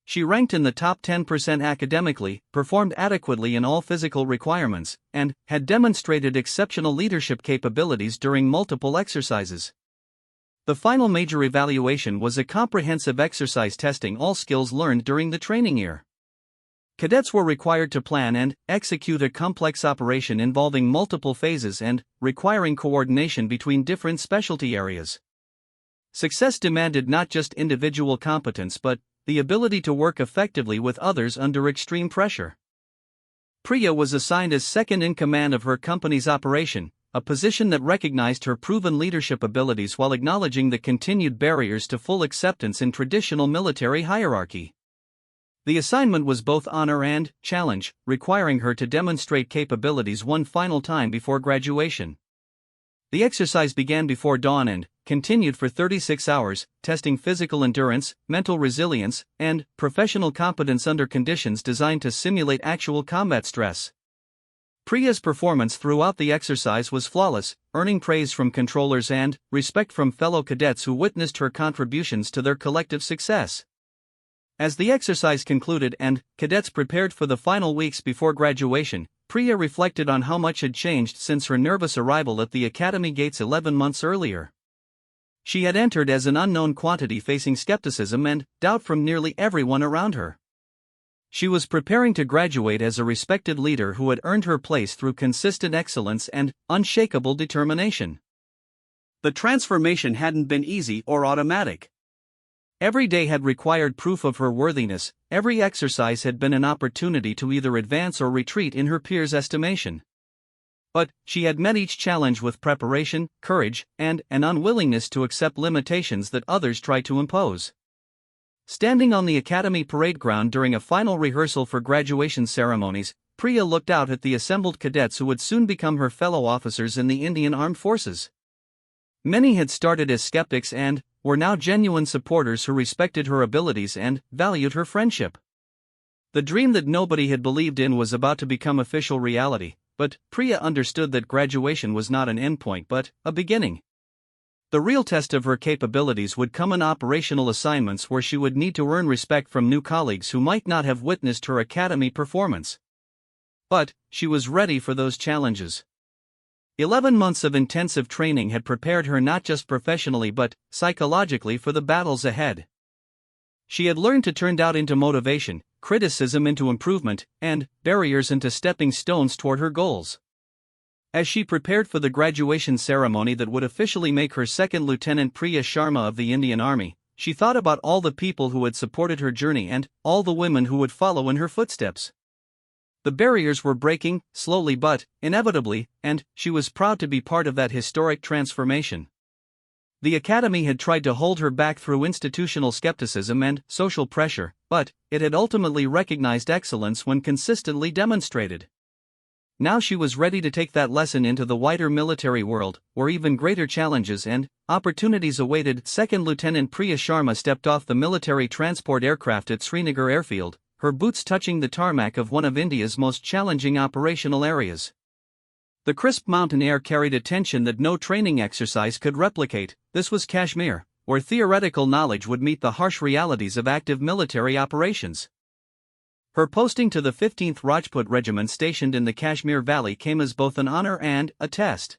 She ranked in the top 10% academically, performed adequately in all physical requirements, and had demonstrated exceptional leadership capabilities during multiple exercises. The final major evaluation was a comprehensive exercise testing all skills learned during the training year. Cadets were required to plan and execute a complex operation involving multiple phases and requiring coordination between different specialty areas. Success demanded not just individual competence but the ability to work effectively with others under extreme pressure. Priya was assigned as second in command of her company's operation, a position that recognized her proven leadership abilities while acknowledging the continued barriers to full acceptance in traditional military hierarchy. The assignment was both honor and challenge, requiring her to demonstrate capabilities one final time before graduation. The exercise began before dawn and continued for 36 hours, testing physical endurance, mental resilience, and professional competence under conditions designed to simulate actual combat stress. Priya's performance throughout the exercise was flawless, earning praise from controllers and respect from fellow cadets who witnessed her contributions to their collective success. As the exercise concluded and cadets prepared for the final weeks before graduation, Priya reflected on how much had changed since her nervous arrival at the academy gates 11 months earlier. She had entered as an unknown quantity facing skepticism and doubt from nearly everyone around her. She was preparing to graduate as a respected leader who had earned her place through consistent excellence and unshakable determination. The transformation hadn't been easy or automatic. Every day had required proof of her worthiness, every exercise had been an opportunity to either advance or retreat in her peers' estimation. But she had met each challenge with preparation, courage, and an unwillingness to accept limitations that others tried to impose. Standing on the academy parade ground during a final rehearsal for graduation ceremonies, Priya looked out at the assembled cadets who would soon become her fellow officers in the Indian Armed Forces. Many had started as skeptics and were now genuine supporters who respected her abilities and valued her friendship. The dream that nobody had believed in was about to become official reality, but Priya understood that graduation was not an endpoint but a beginning. The real test of her capabilities would come in operational assignments where she would need to earn respect from new colleagues who might not have witnessed her academy performance. But she was ready for those challenges. 11 months of intensive training had prepared her not just professionally but psychologically for the battles ahead. She had learned to turn doubt into motivation, criticism into improvement, and barriers into stepping stones toward her goals. As she prepared for the graduation ceremony that would officially make her second Lieutenant Priya Sharma of the Indian Army, she thought about all the people who had supported her journey and all the women who would follow in her footsteps. The barriers were breaking, slowly but inevitably, and she was proud to be part of that historic transformation. The academy had tried to hold her back through institutional skepticism and social pressure, but it had ultimately recognized excellence when consistently demonstrated. Now she was ready to take that lesson into the wider military world, where even greater challenges and opportunities awaited. Second Lieutenant Priya Sharma stepped off the military transport aircraft at Srinagar Airfield, her boots touching the tarmac of one of India's most challenging operational areas. The crisp mountain air carried a tension that no training exercise could replicate. This was Kashmir, where theoretical knowledge would meet the harsh realities of active military operations. Her posting to the 15th Rajput Regiment stationed in the Kashmir Valley came as both an honor and a test.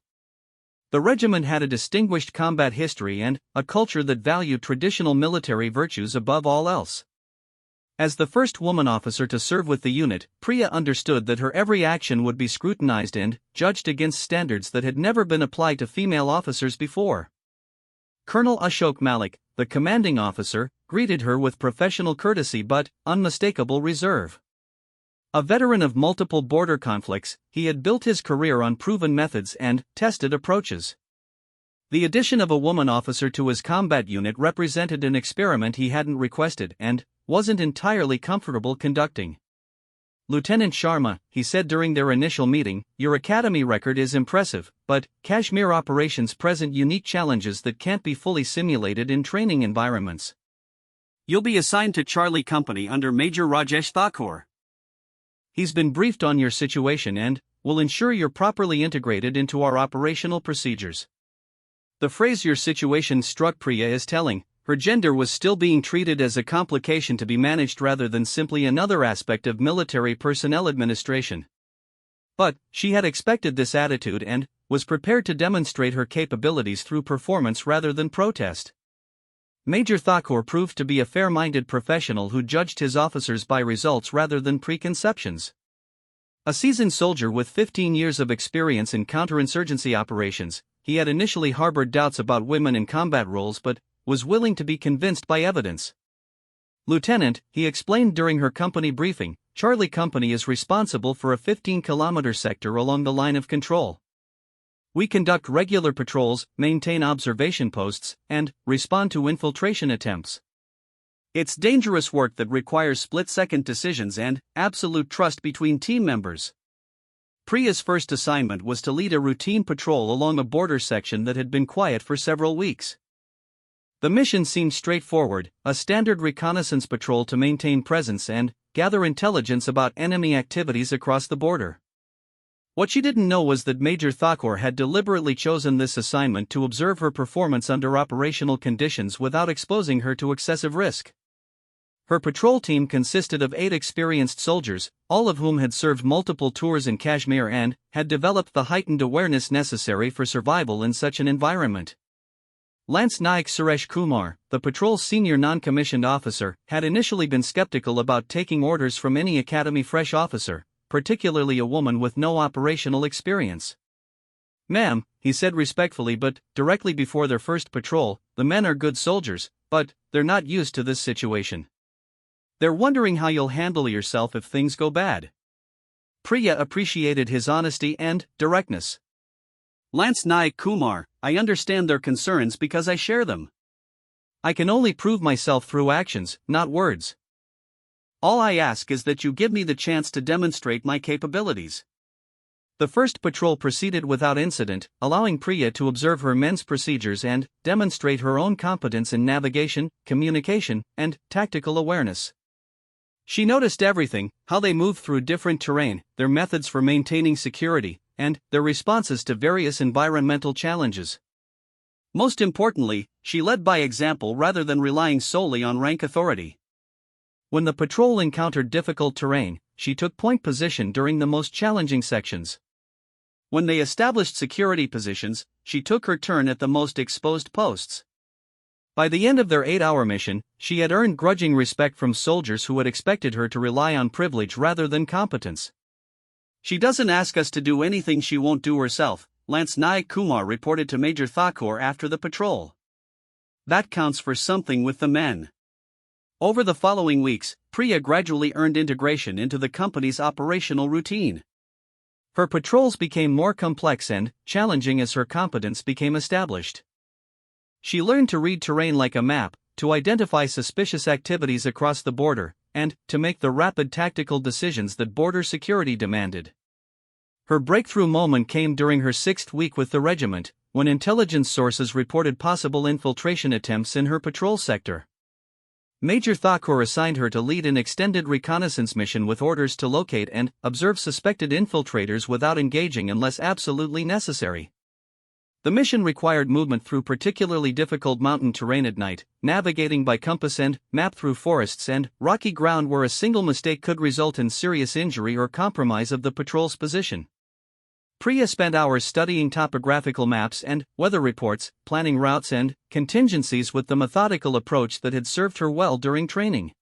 The regiment had a distinguished combat history and a culture that valued traditional military virtues above all else. As the first woman officer to serve with the unit, Priya understood that her every action would be scrutinized and judged against standards that had never been applied to female officers before. Colonel Ashok Malik, the commanding officer, greeted her with professional courtesy but unmistakable reserve. A veteran of multiple border conflicts, he had built his career on proven methods and tested approaches. The addition of a woman officer to his combat unit represented an experiment he hadn't requested and wasn't entirely comfortable conducting. "Lieutenant Sharma," he said during their initial meeting, "your academy record is impressive, but Kashmir operations present unique challenges that can't be fully simulated in training environments.
You'll be assigned to Charlie Company under Major Rajesh Thakur.
He's been briefed on your situation and will ensure you're properly integrated into our operational procedures. The phrase "your situation" struck Priya as telling. Her gender was still being treated as a complication to be managed rather than simply another aspect of military personnel administration. But she had expected this attitude and was prepared to demonstrate her capabilities through performance rather than protest. Major Thakur proved to be a fair-minded professional who judged his officers by results rather than preconceptions. A seasoned soldier with 15 years of experience in counterinsurgency operations, he had initially harbored doubts about women in combat roles but was willing to be convinced by evidence. "Lieutenant," he explained during her company briefing, "Charlie Company is responsible for a 15-kilometer sector along the line of control. We conduct regular patrols, maintain observation posts, and respond to infiltration attempts. It's dangerous work that requires split-second decisions and absolute trust between team members." Priya's first assignment was to lead a routine patrol along a border section that had been quiet for several weeks. The mission seemed straightforward: a standard reconnaissance patrol to maintain presence and gather intelligence about enemy activities across the border. What she didn't know was that Major Thakur had deliberately chosen this assignment to observe her performance under operational conditions without exposing her to excessive risk. Her patrol team consisted of 8 experienced soldiers, all of whom had served multiple tours in Kashmir and had developed the heightened awareness necessary for survival in such an environment. Lance Naik Suresh Kumar, the patrol's senior non-commissioned officer, had initially been skeptical about taking orders from any academy fresh officer, particularly a woman with no operational experience. "Ma'am," he said respectfully but directly before their first patrol, "the men are good soldiers, but they're not used to this situation. They're wondering how you'll handle yourself if things go bad." Priya appreciated his honesty and directness.
"Lance Naik Kumar, I understand their concerns because I share them.
I can only prove myself through actions, not words.
All I ask is that you give me the chance to demonstrate my capabilities."
The first patrol proceeded without incident, allowing Priya to observe her men's procedures and demonstrate her own competence in navigation, communication, and tactical awareness. She noticed everything: how they moved through different terrain, their methods for maintaining security, and their responses to various environmental challenges.
Most importantly, she led by example rather than relying solely on rank authority.
When the patrol encountered difficult terrain, she took point position during the most challenging sections.
When they established security positions, she took her turn at the most exposed posts.
By the end of their 8-hour mission, she had earned grudging respect from soldiers who had expected her to rely on privilege rather than competence.
"She doesn't ask us to do anything she won't do herself," Lance Naik Kumar reported to Major Thakur after the patrol. "That counts for something with the men." Over the following weeks, Priya gradually earned integration into the company's operational routine.
Her patrols became more complex and challenging as her competence became established. She learned to read terrain like a map, to identify suspicious activities across the border, and to make the rapid tactical decisions that border security demanded. Her breakthrough moment came during her 6th week with the regiment, when intelligence sources reported possible infiltration attempts in her patrol sector. Major Thakur assigned her to lead an extended reconnaissance mission with orders to locate and observe suspected infiltrators without engaging unless absolutely necessary. The mission required movement through particularly difficult mountain terrain at night, navigating by compass and map through forests and rocky ground where a single mistake could result in serious injury or compromise of the patrol's position. Priya spent hours studying topographical maps and weather reports, planning routes and contingencies with the methodical approach that had served her well during training.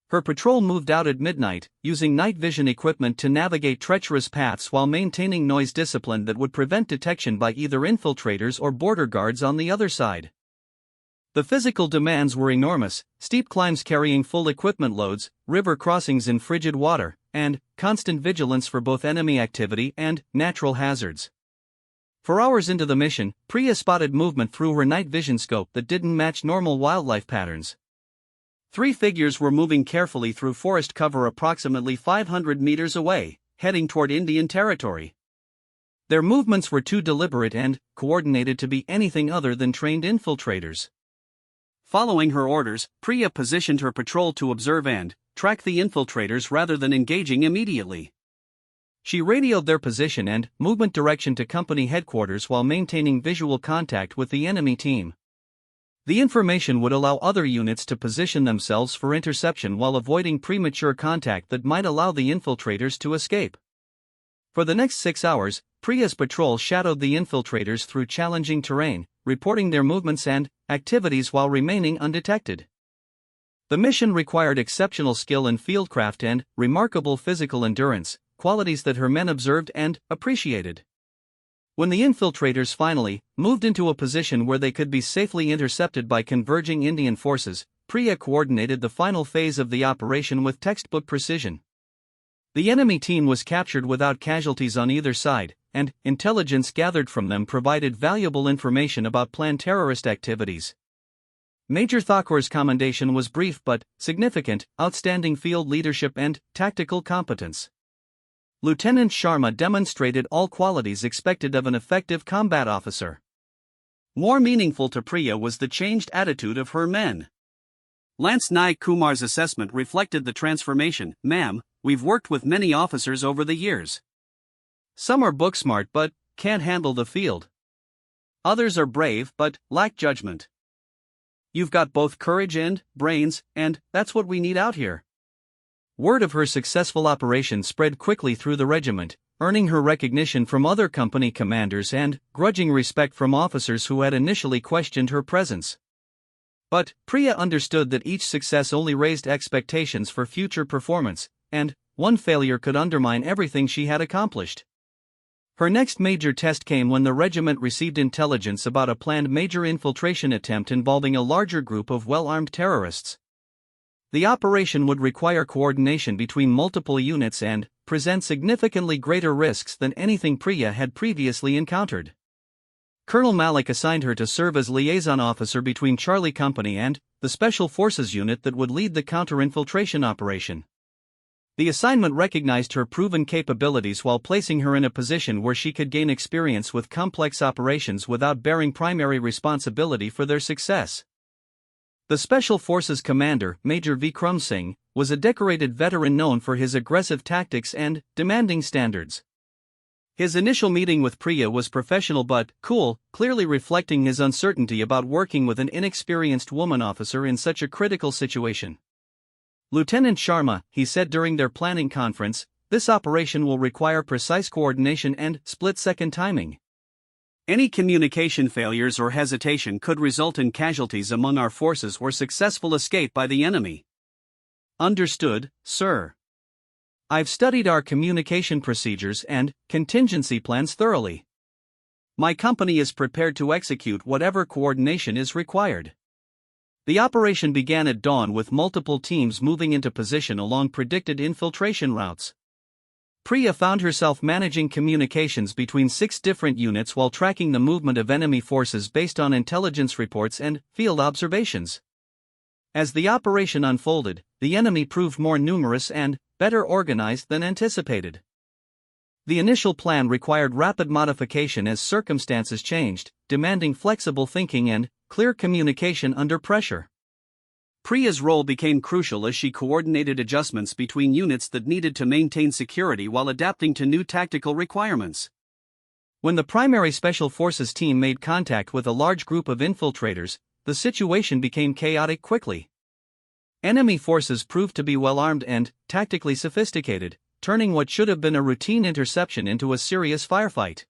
Her patrol moved out at midnight, using night vision equipment to navigate treacherous paths while maintaining noise discipline that would prevent detection by either infiltrators or border guards on the other side. The physical demands were enormous: steep climbs carrying full equipment loads, river crossings in frigid water, and constant vigilance for both enemy activity and natural hazards. For hours into the mission, Priya spotted movement through her night vision scope that didn't match normal wildlife patterns. 3 figures were moving carefully through forest cover approximately 500 meters away, heading toward Indian territory. Their movements were too deliberate and coordinated to be anything other than trained infiltrators.
Following her orders, Priya positioned her patrol to observe and track the infiltrators rather than engaging immediately.
She radioed their position and movement direction to company headquarters while maintaining visual contact with the enemy team. The information would allow other units to position themselves for interception while avoiding premature contact that might allow the infiltrators to escape. For the next 6 hours, Priya's patrol shadowed the infiltrators through challenging terrain, reporting their movements and activities while remaining undetected. The mission required exceptional skill in fieldcraft and remarkable physical endurance, qualities that her men observed and appreciated. When the infiltrators finally moved into a position where they could be safely intercepted by converging Indian forces, Priya coordinated the final phase of the operation with textbook precision. The enemy team was captured without casualties on either side, and intelligence gathered from them provided valuable information about planned terrorist activities. Major Thakur's commendation was brief but significant: outstanding field leadership and tactical competence. Lieutenant Sharma demonstrated all qualities expected of an effective combat officer.
More meaningful to Priya was the changed attitude of her men. Lance Naik Kumar's assessment reflected the transformation. "Ma'am, we've worked with many officers over the years. Some are book smart but can't handle the field. Others are brave but lack judgment. You've got both courage and brains, and that's what we need out here."
Word of her successful operation spread quickly through the regiment, earning her recognition from other company commanders and grudging respect from officers who had initially questioned her presence. But Priya understood that each success only raised expectations for future performance, and one failure could undermine everything she had accomplished. Her next major test came when the regiment received intelligence about a planned major infiltration attempt involving a larger group of well-armed terrorists. The operation would require coordination between multiple units and present significantly greater risks than anything Priya had previously encountered. Colonel Malik assigned her to serve as liaison officer between Charlie Company and the Special Forces unit that would lead the counter-infiltration operation. The assignment recognized her proven capabilities while placing her in a position where she could gain experience with complex operations without bearing primary responsibility for their success. The Special Forces commander, Major Vikram Singh, was a decorated veteran known for his aggressive tactics and demanding standards. His initial meeting with Priya was professional but cool, clearly reflecting his uncertainty about working with an inexperienced woman officer in such a critical situation. "Lieutenant Sharma," he said during their planning conference, "this operation will require precise coordination and split-second timing. Any communication failures or hesitation could result in casualties among our forces or successful escape by the enemy." "Understood, sir. I've studied our communication procedures and contingency plans thoroughly. My company is prepared to execute whatever coordination is required." The operation began at dawn with multiple teams moving into position along predicted infiltration routes. Priya found herself managing communications between 6 different units while tracking the movement of enemy forces based on intelligence reports and field observations. As the operation unfolded, the enemy proved more numerous and better organized than anticipated. The initial plan required rapid modification as circumstances changed, demanding flexible thinking and clear communication under pressure. Priya's role became crucial as she coordinated adjustments between units that needed to maintain security while adapting to new tactical requirements. When the primary Special Forces team made contact with a large group of infiltrators, the situation became chaotic quickly. Enemy forces proved to be well-armed and tactically sophisticated, turning what should have been a routine interception into a serious firefight.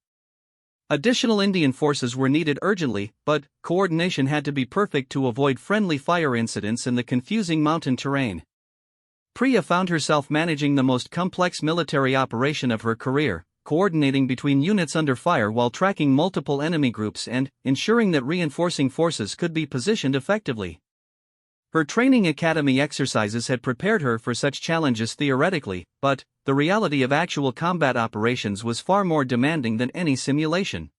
Additional Indian forces were needed urgently, but coordination had to be perfect to avoid friendly fire incidents in the confusing mountain terrain. Priya found herself managing the most complex military operation of her career, coordinating between units under fire while tracking multiple enemy groups and ensuring that reinforcing forces could be positioned effectively. Her training academy exercises had prepared her for such challenges theoretically, but the reality of actual combat operations was far more demanding than any simulation.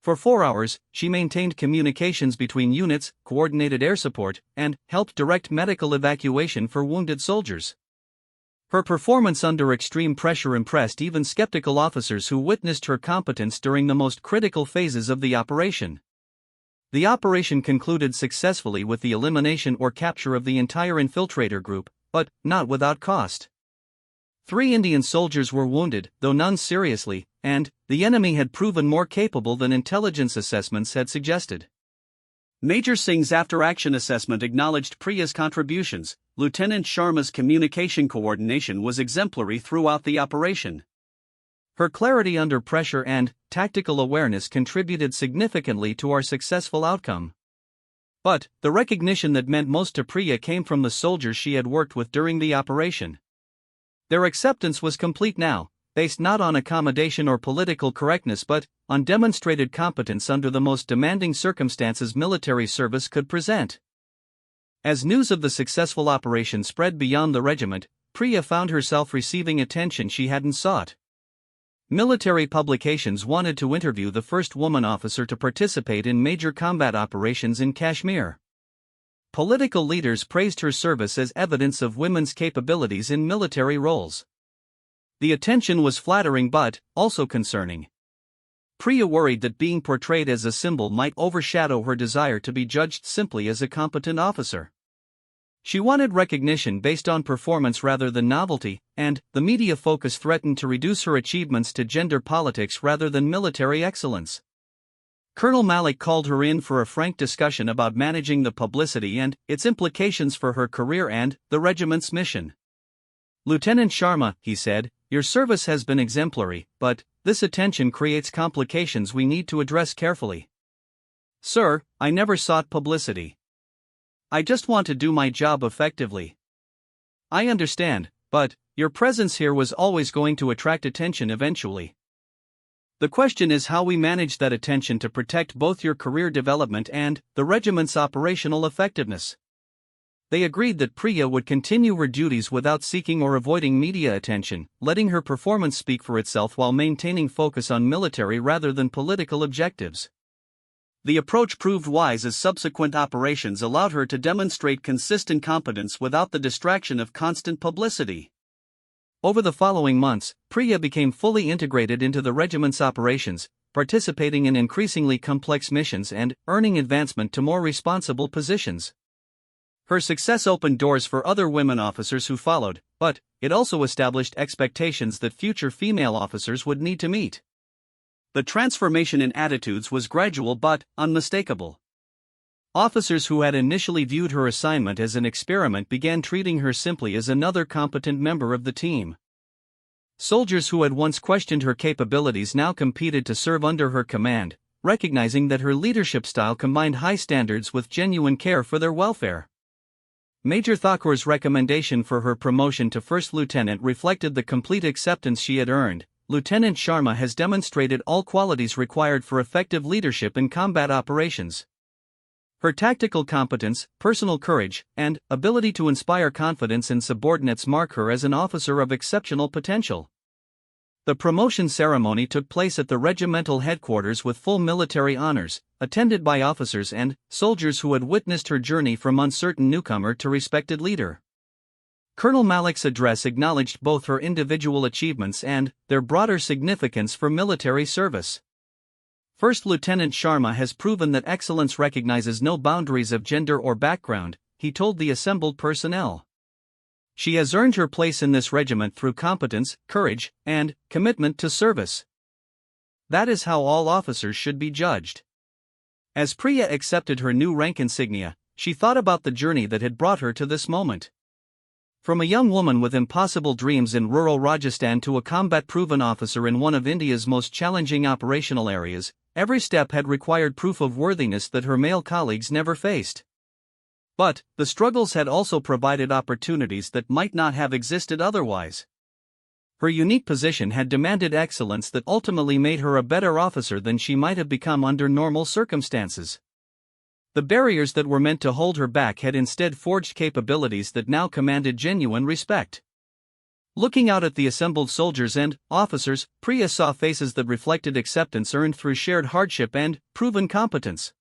For 4 hours, she maintained communications between units, coordinated air support, and helped direct medical evacuation for wounded soldiers. Her performance under extreme pressure impressed even skeptical officers who witnessed her competence during the most critical phases of the operation. The operation concluded successfully with the elimination or capture of the entire infiltrator group, but not without cost. 3 Indian soldiers were wounded, though none seriously, and the enemy had proven more capable than intelligence assessments had suggested.
Major Singh's after-action assessment acknowledged Priya's contributions. Lieutenant Sharma's communication coordination was exemplary throughout the operation.
Her clarity under pressure and tactical awareness contributed significantly to our successful outcome. But the recognition that meant most to Priya came from the soldiers she had worked with during the operation. Their acceptance was complete now, based not on accommodation or political correctness but on demonstrated competence under the most demanding circumstances military service could present. As news of the successful operation spread beyond the regiment, Priya found herself receiving attention she hadn't sought. Military publications wanted to interview the first woman officer to participate in major combat operations in Kashmir. Political leaders praised her service as evidence of women's capabilities in military roles. The attention was flattering but also concerning. Priya worried that being portrayed as a symbol might overshadow her desire to be judged simply as a competent officer. She wanted recognition based on performance rather than novelty, and the media focus threatened to reduce her achievements to gender politics rather than military excellence. Colonel Malik called her in for a frank discussion about managing the publicity and its implications for her career and the regiment's mission. "Lieutenant Sharma," he said, "your service has been exemplary, but this attention creates complications we need to address carefully." "Sir, I never sought publicity. I just want to do my job effectively." "I understand, but your presence here was always going to attract attention eventually. The question is how we manage that attention to protect both your career development and the regiment's operational effectiveness." They agreed that Priya would continue her duties without seeking or avoiding media attention, letting her performance speak for itself while maintaining focus on military rather than political objectives. The approach proved wise as subsequent operations allowed her to demonstrate consistent competence without the distraction of constant publicity. Over the following months, Priya became fully integrated into the regiment's operations, participating in increasingly complex missions and earning advancement to more responsible positions. Her success opened doors for other women officers who followed, but it also established expectations that future female officers would need to meet. The transformation in attitudes was gradual but unmistakable. Officers who had initially viewed her assignment as an experiment began treating her simply as another competent member of the team. Soldiers who had once questioned her capabilities now competed to serve under her command, recognizing that her leadership style combined high standards with genuine care for their welfare. Major Thakur's recommendation for her promotion to first lieutenant reflected the complete acceptance she had earned. "Lieutenant Sharma has demonstrated all qualities required for effective leadership in combat operations. Her tactical competence, personal courage, and ability to inspire confidence in subordinates mark her as an officer of exceptional potential." The promotion ceremony took place at the regimental headquarters with full military honors, attended by officers and soldiers who had witnessed her journey from uncertain newcomer to respected leader. Colonel Malik's address acknowledged both her individual achievements and their broader significance for military service. "First Lieutenant Sharma has proven that excellence recognizes no boundaries of gender or background," he told the assembled personnel. "She has earned her place in this regiment through competence, courage, and commitment to service. That is how all officers should be judged." As Priya accepted her new rank insignia, she thought about the journey that had brought her to this moment. From a young woman with impossible dreams in rural Rajasthan to a combat-proven officer in one of India's most challenging operational areas, every step had required proof of worthiness that her male colleagues never faced. But the struggles had also provided opportunities that might not have existed otherwise. Her unique position had demanded excellence that ultimately made her a better officer than she might have become under normal circumstances. The barriers that were meant to hold her back had instead forged capabilities that now commanded genuine respect. Looking out at the assembled soldiers and officers, Priya saw faces that reflected acceptance earned through shared hardship and proven competence.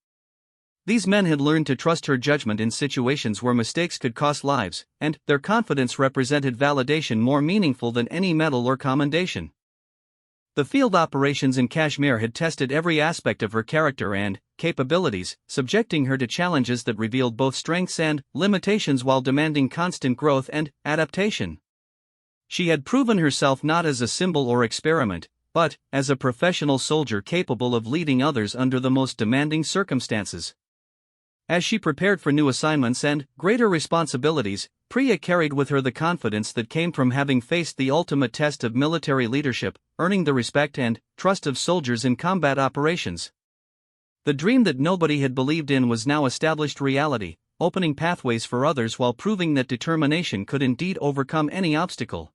These men had learned to trust her judgment in situations where mistakes could cost lives, and their confidence represented validation more meaningful than any medal or commendation. The field operations in Kashmir had tested every aspect of her character and capabilities, subjecting her to challenges that revealed both strengths and limitations while demanding constant growth and adaptation. She had proven herself not as a symbol or experiment, but as a professional soldier capable of leading others under the most demanding circumstances. As she prepared for new assignments and greater responsibilities, Priya carried with her the confidence that came from having faced the ultimate test of military leadership, earning the respect and trust of soldiers in combat operations. The dream that nobody had believed in was now established reality, opening pathways for others while proving that determination could indeed overcome any obstacle.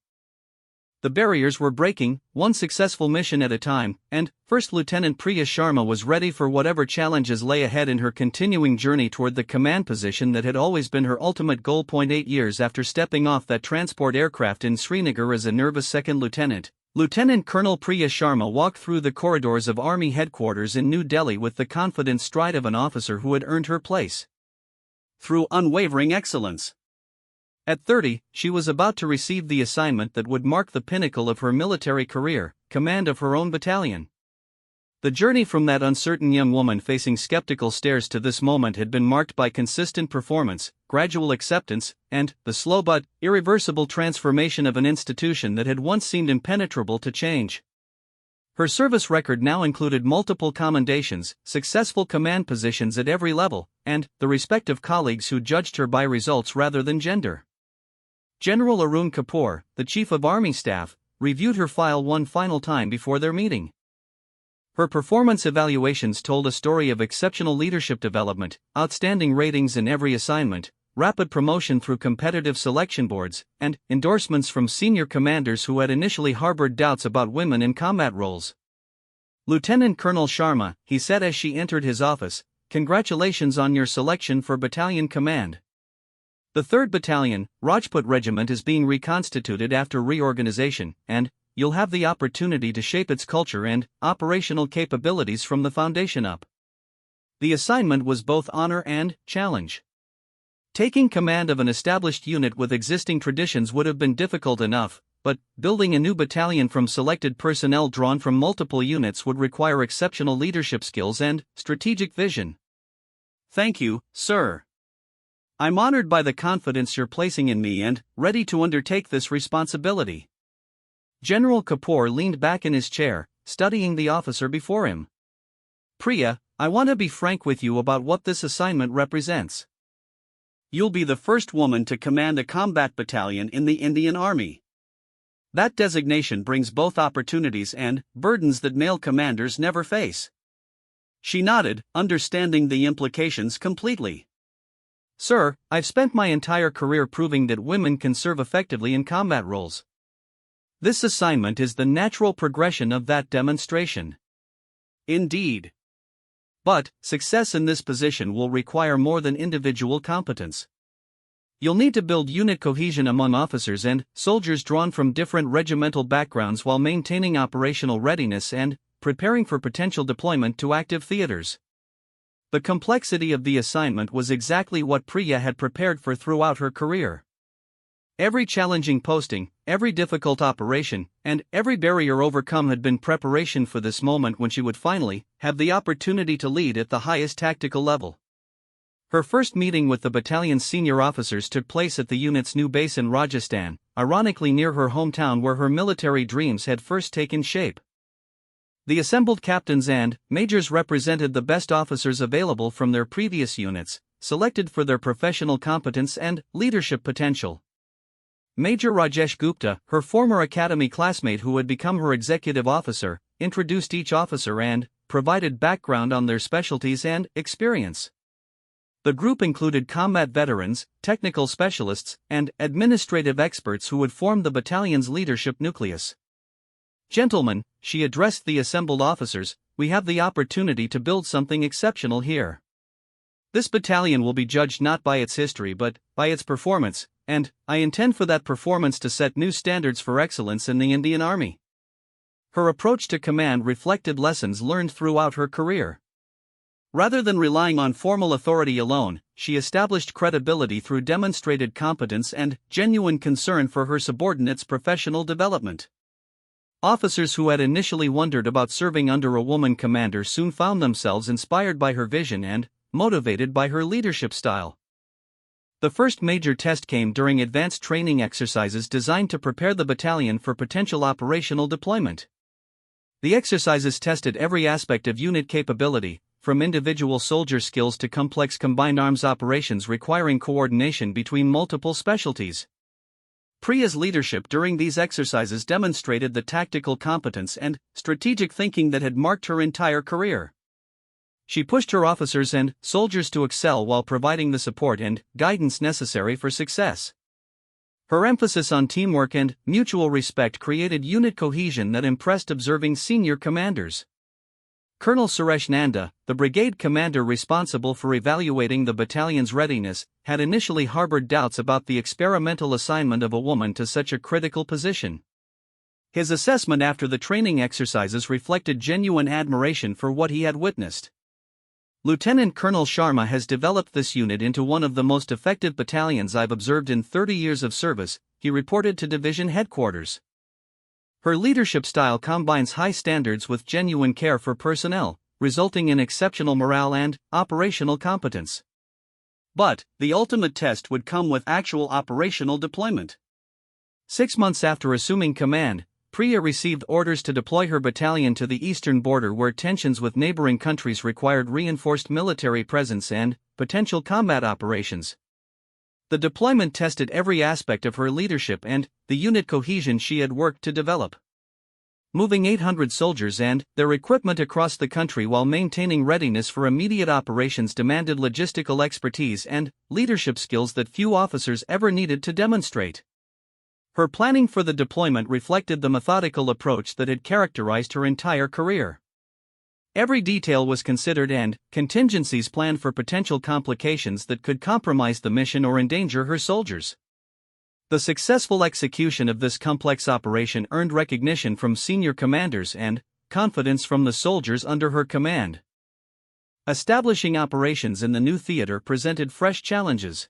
The barriers were breaking, one successful mission at a time, and First Lieutenant Priya Sharma was ready for whatever challenges lay ahead in her continuing journey toward the command position that had always been her ultimate goal. 8 years after stepping off that transport aircraft in Srinagar as a nervous second lieutenant, Lieutenant Colonel Priya Sharma walked through the corridors of Army headquarters in New Delhi with the confident stride of an officer who had earned her place
through unwavering excellence.
At 30, she was about to receive the assignment that would mark the pinnacle of her military career, command of her own battalion. The journey from that uncertain young woman facing skeptical stares to this moment had been marked by consistent performance, gradual acceptance, and the slow but irreversible transformation of an institution that had once seemed impenetrable to change. Her service record now included multiple commendations, successful command positions at every level, and the respect of colleagues who judged her by results rather than gender. General Arun Kapoor, the Chief of Army Staff, reviewed her file one final time before their meeting. Her performance evaluations told a story of exceptional leadership development, outstanding ratings in every assignment, rapid promotion through competitive selection boards, and endorsements from senior commanders who had initially harbored doubts about women in combat roles. "Lieutenant Colonel Sharma," he said as she entered his office, "congratulations on your selection for battalion command. The 3rd Battalion, Rajput Regiment is being reconstituted after reorganization, and you'll have the opportunity to shape its culture and operational capabilities from the foundation up." The assignment was both honor and challenge. Taking command of an established unit with existing traditions would have been difficult enough, but building a new battalion from selected personnel drawn from multiple units would require exceptional leadership skills and strategic vision.
"Thank you, sir. I'm honored by the confidence you're placing in me and ready to undertake this responsibility."
General Kapoor leaned back in his chair, studying the officer before him. "Priya, I want to be frank with you about what this assignment represents.
You'll be the first woman to command a combat battalion in the Indian Army. That designation brings both opportunities and burdens that male commanders never face." She nodded, understanding the implications completely.
"Sir, I've spent my entire career proving that women can serve effectively in combat roles. This assignment is the natural progression of that demonstration."
"Indeed.
But success in this position will require more than individual competence. You'll need to build unit cohesion among officers and soldiers drawn from different regimental backgrounds while maintaining operational readiness and preparing for potential deployment to active theaters." The complexity of the assignment was exactly what Priya had prepared for throughout her career. Every challenging posting, every difficult operation, and every barrier overcome had been preparation for this moment when she would finally have the opportunity to lead at the highest tactical level. Her first meeting with the battalion's senior officers took place at the unit's new base in Rajasthan, ironically near her hometown where her military dreams had first taken shape. The assembled captains and majors represented the best officers available from their previous units, selected for their professional competence and leadership potential. Major Rajesh Gupta, her former academy classmate who had become her executive officer, introduced each officer and provided background on their specialties and experience. The group included combat veterans, technical specialists, and administrative experts who would form the battalion's leadership nucleus. "Gentlemen," she addressed the assembled officers, "we have the opportunity to build something exceptional here. This battalion will be judged not by its history but by its performance, and I intend for that performance to set new standards for excellence in the Indian Army." Her approach to command reflected lessons learned throughout her career. Rather than relying on formal authority alone, she established credibility through demonstrated competence and genuine concern for her subordinates' professional development. Officers who had initially wondered about serving under a woman commander soon found themselves inspired by her vision and motivated by her leadership style. The first major test came during advanced training exercises designed to prepare the battalion for potential operational deployment. The exercises tested every aspect of unit capability, from individual soldier skills to complex combined arms operations requiring coordination between multiple specialties. Priya's leadership during these exercises demonstrated the tactical competence and strategic thinking that had marked her entire career. She pushed her officers and soldiers to excel while providing the support and guidance necessary for success. Her emphasis on teamwork and mutual respect created unit cohesion that impressed observing senior commanders. Colonel Suresh Nanda, the brigade commander responsible for evaluating the battalion's readiness, had initially harbored doubts about the experimental assignment of a woman to such a critical position. His assessment after the training exercises reflected genuine admiration for what he had witnessed. Lieutenant Colonel Sharma has developed this unit into one of the most effective battalions I've observed in 30 years of service, he reported to division headquarters. Her leadership style combines high standards with genuine care for personnel, resulting in exceptional morale and operational competence. But the ultimate test would come with actual operational deployment. 6 months after assuming command, Priya received orders to deploy her battalion to the eastern border where tensions with neighboring countries required reinforced military presence and potential combat operations. The deployment tested every aspect of her leadership and the unit cohesion she had worked to develop. Moving 800 soldiers and their equipment across the country while maintaining readiness for immediate operations demanded logistical expertise and leadership skills that few officers ever needed to demonstrate. Her planning for the deployment reflected the methodical approach that had characterized her entire career. Every detail was considered and contingencies planned for potential complications that could compromise the mission or endanger her soldiers. The successful execution of this complex operation earned recognition from senior commanders and confidence from the soldiers under her command. Establishing operations in the new theater presented fresh challenges.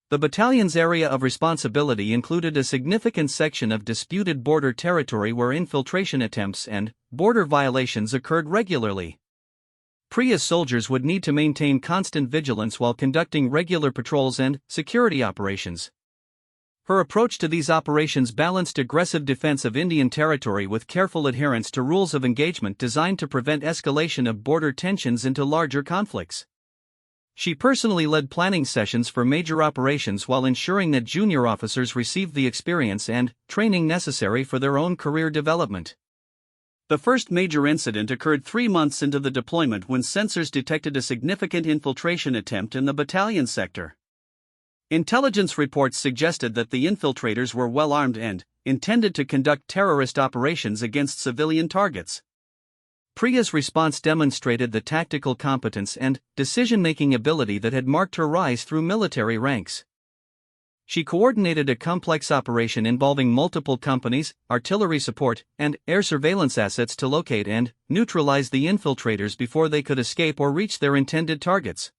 The battalion's area of responsibility included a significant section of disputed border territory where infiltration attempts and border violations occurred regularly. Priya's soldiers would need to maintain constant vigilance while conducting regular patrols and security operations. Her approach to these operations balanced aggressive defense of Indian territory with careful adherence to rules of engagement designed to prevent escalation of border tensions into larger conflicts. She personally led planning sessions for major operations while ensuring that junior officers received the experience and training necessary for their own career development. The first major incident occurred 3 months into the deployment when sensors detected a significant infiltration attempt in the battalion sector. Intelligence reports suggested that the infiltrators were well armed and intended to conduct terrorist operations against civilian targets. Priya's response demonstrated the tactical competence and decision-making ability that had marked her rise through military ranks. She coordinated a complex operation involving multiple companies, artillery support, and air surveillance assets to locate and neutralize the infiltrators before they could escape or reach their intended targets.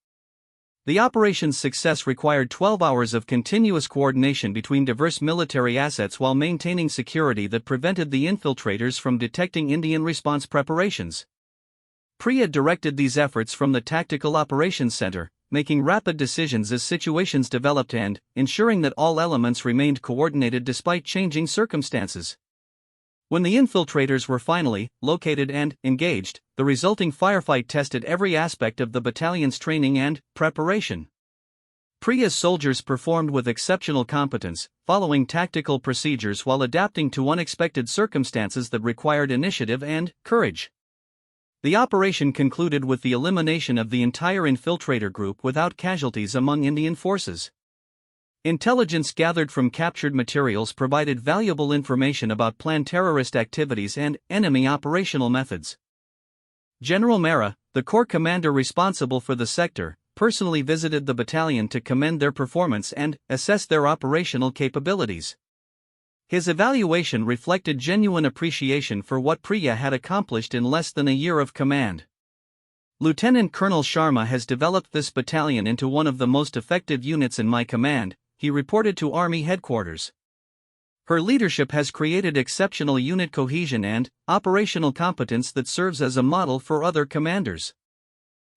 The operation's success required 12 hours of continuous coordination between diverse military assets while maintaining security that prevented the infiltrators from detecting Indian response preparations. Priya directed these efforts from the Tactical Operations Center, making rapid decisions as situations developed and ensuring that all elements remained coordinated despite changing circumstances. When the infiltrators were finally located and engaged, the resulting firefight tested every aspect of the battalion's training and preparation. Priya's soldiers performed with exceptional competence, following tactical procedures while adapting to unexpected circumstances that required initiative and courage. The operation concluded with the elimination of the entire infiltrator group without casualties among Indian forces. Intelligence gathered from captured materials provided valuable information about planned terrorist activities and enemy operational methods. General Mehra, the corps commander responsible for the sector, personally visited the battalion to commend their performance and assess their operational capabilities. His evaluation reflected genuine appreciation for what Priya had accomplished in less than a year of command. Lieutenant Colonel Sharma has developed this battalion into one of the most effective units in my command, he reported to Army headquarters. Her leadership has created exceptional unit cohesion and operational competence that serves as a model for other commanders.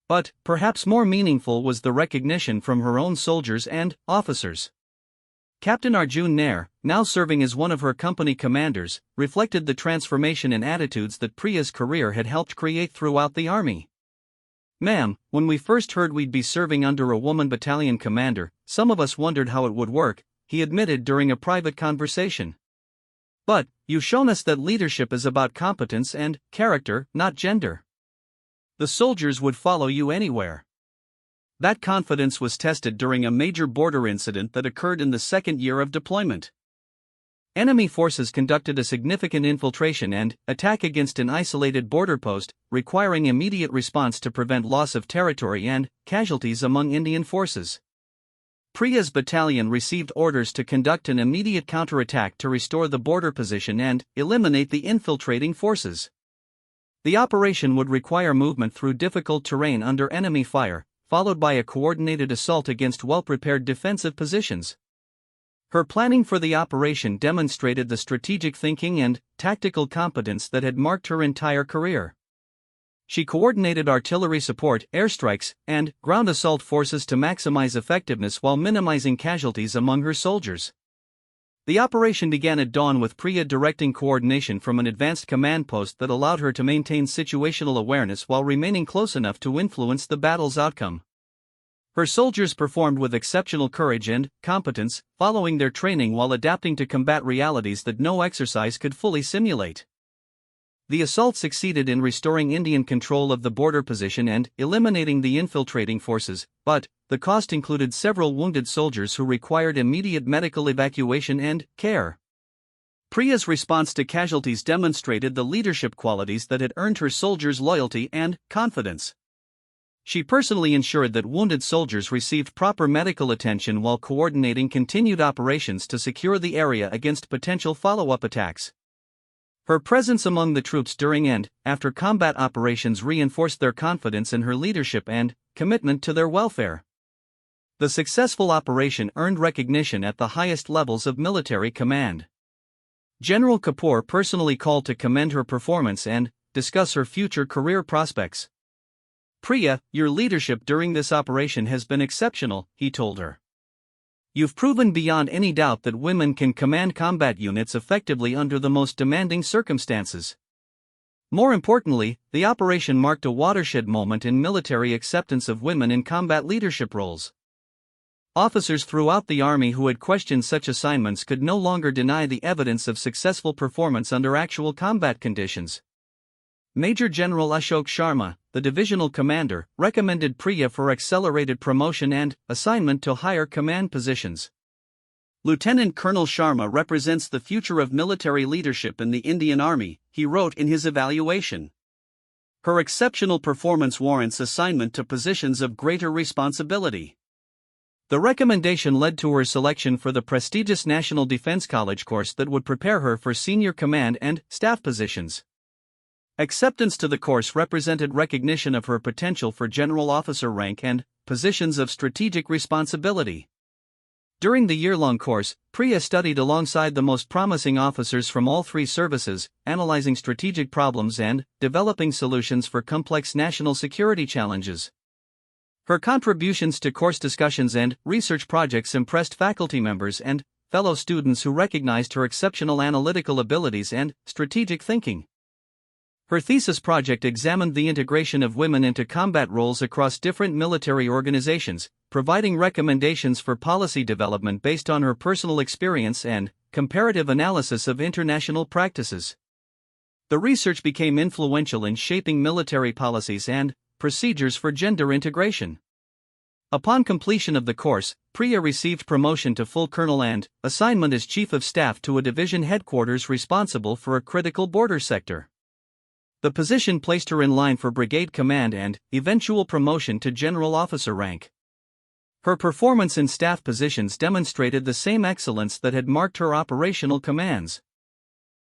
But, perhaps more meaningful was the recognition from her own soldiers and officers. Captain Arjun Nair, now serving as one of her company commanders, reflected the transformation in attitudes that Priya's career had helped create throughout the army. "Ma'am, when we first heard we'd be serving under a woman battalion commander, some of us wondered how it would work," he admitted during a private conversation. "But, you've shown us that leadership is about competence and character, not gender. The soldiers would follow you anywhere." That confidence was tested during a major border incident that occurred in the second year of deployment. Enemy forces conducted a significant infiltration and attack against an isolated border post, requiring immediate response to prevent loss of territory and casualties among Indian forces. Priya's battalion received orders to conduct an immediate counterattack to restore the border position and eliminate the infiltrating forces. The operation would require movement through difficult terrain under enemy fire, followed by a coordinated assault against well-prepared defensive positions. Her planning for the operation demonstrated the strategic thinking and tactical competence that had marked her entire career. She coordinated artillery support, airstrikes, and ground assault forces to maximize effectiveness while minimizing casualties among her soldiers. The operation began at dawn with Priya directing coordination from an advanced command post that allowed her to maintain situational awareness while remaining close enough to influence the battle's outcome. Her soldiers performed with exceptional courage and competence, following their training while adapting to combat realities that no exercise could fully simulate. The assault succeeded in restoring Indian control of the border position and eliminating the infiltrating forces, but the cost included several wounded soldiers who required immediate medical evacuation and care. Priya's response to casualties demonstrated the leadership qualities that had earned her soldiers' loyalty and confidence. She personally ensured that wounded soldiers received proper medical attention while coordinating continued operations to secure the area against potential follow-up attacks. Her presence among the troops during and after combat operations reinforced their confidence in her leadership and commitment to their welfare. The successful operation earned recognition at the highest levels of military command. General Kapoor personally called to commend her performance and discuss her future career prospects. "Priya, your leadership during this operation has been exceptional," he told her. "You've proven beyond any doubt that women can command combat units effectively under the most demanding circumstances. More importantly, the operation marked a watershed moment in military acceptance of women in combat leadership roles. Officers throughout the Army who had questioned such assignments could no longer deny the evidence of successful performance under actual combat conditions." Major General Ashok Sharma, the divisional commander, recommended Priya for accelerated promotion and assignment to higher command positions. "Lieutenant Colonel Sharma represents the future of military leadership in the Indian Army," he wrote in his evaluation. "Her exceptional performance warrants assignment to positions of greater responsibility." The recommendation led to her selection for the prestigious National Defense College course that would prepare her for senior command and staff positions. Acceptance to the course represented recognition of her potential for general officer rank and positions of strategic responsibility. During the year-long course, Priya studied alongside the most promising officers from all three services, analyzing strategic problems and developing solutions for complex national security challenges. Her contributions to course discussions and research projects impressed faculty members and fellow students who recognized her exceptional analytical abilities and strategic thinking. Her thesis project examined the integration of women into combat roles across different military organizations, providing recommendations for policy development based on her personal experience and comparative analysis of international practices. The research became influential in shaping military policies and procedures for gender integration. Upon completion of the course, Priya received promotion to full colonel and assignment as chief of staff to a division headquarters responsible for a critical border sector. The position placed her in line for brigade command and eventual promotion to general officer rank. Her performance in staff positions demonstrated the same excellence that had marked her operational commands.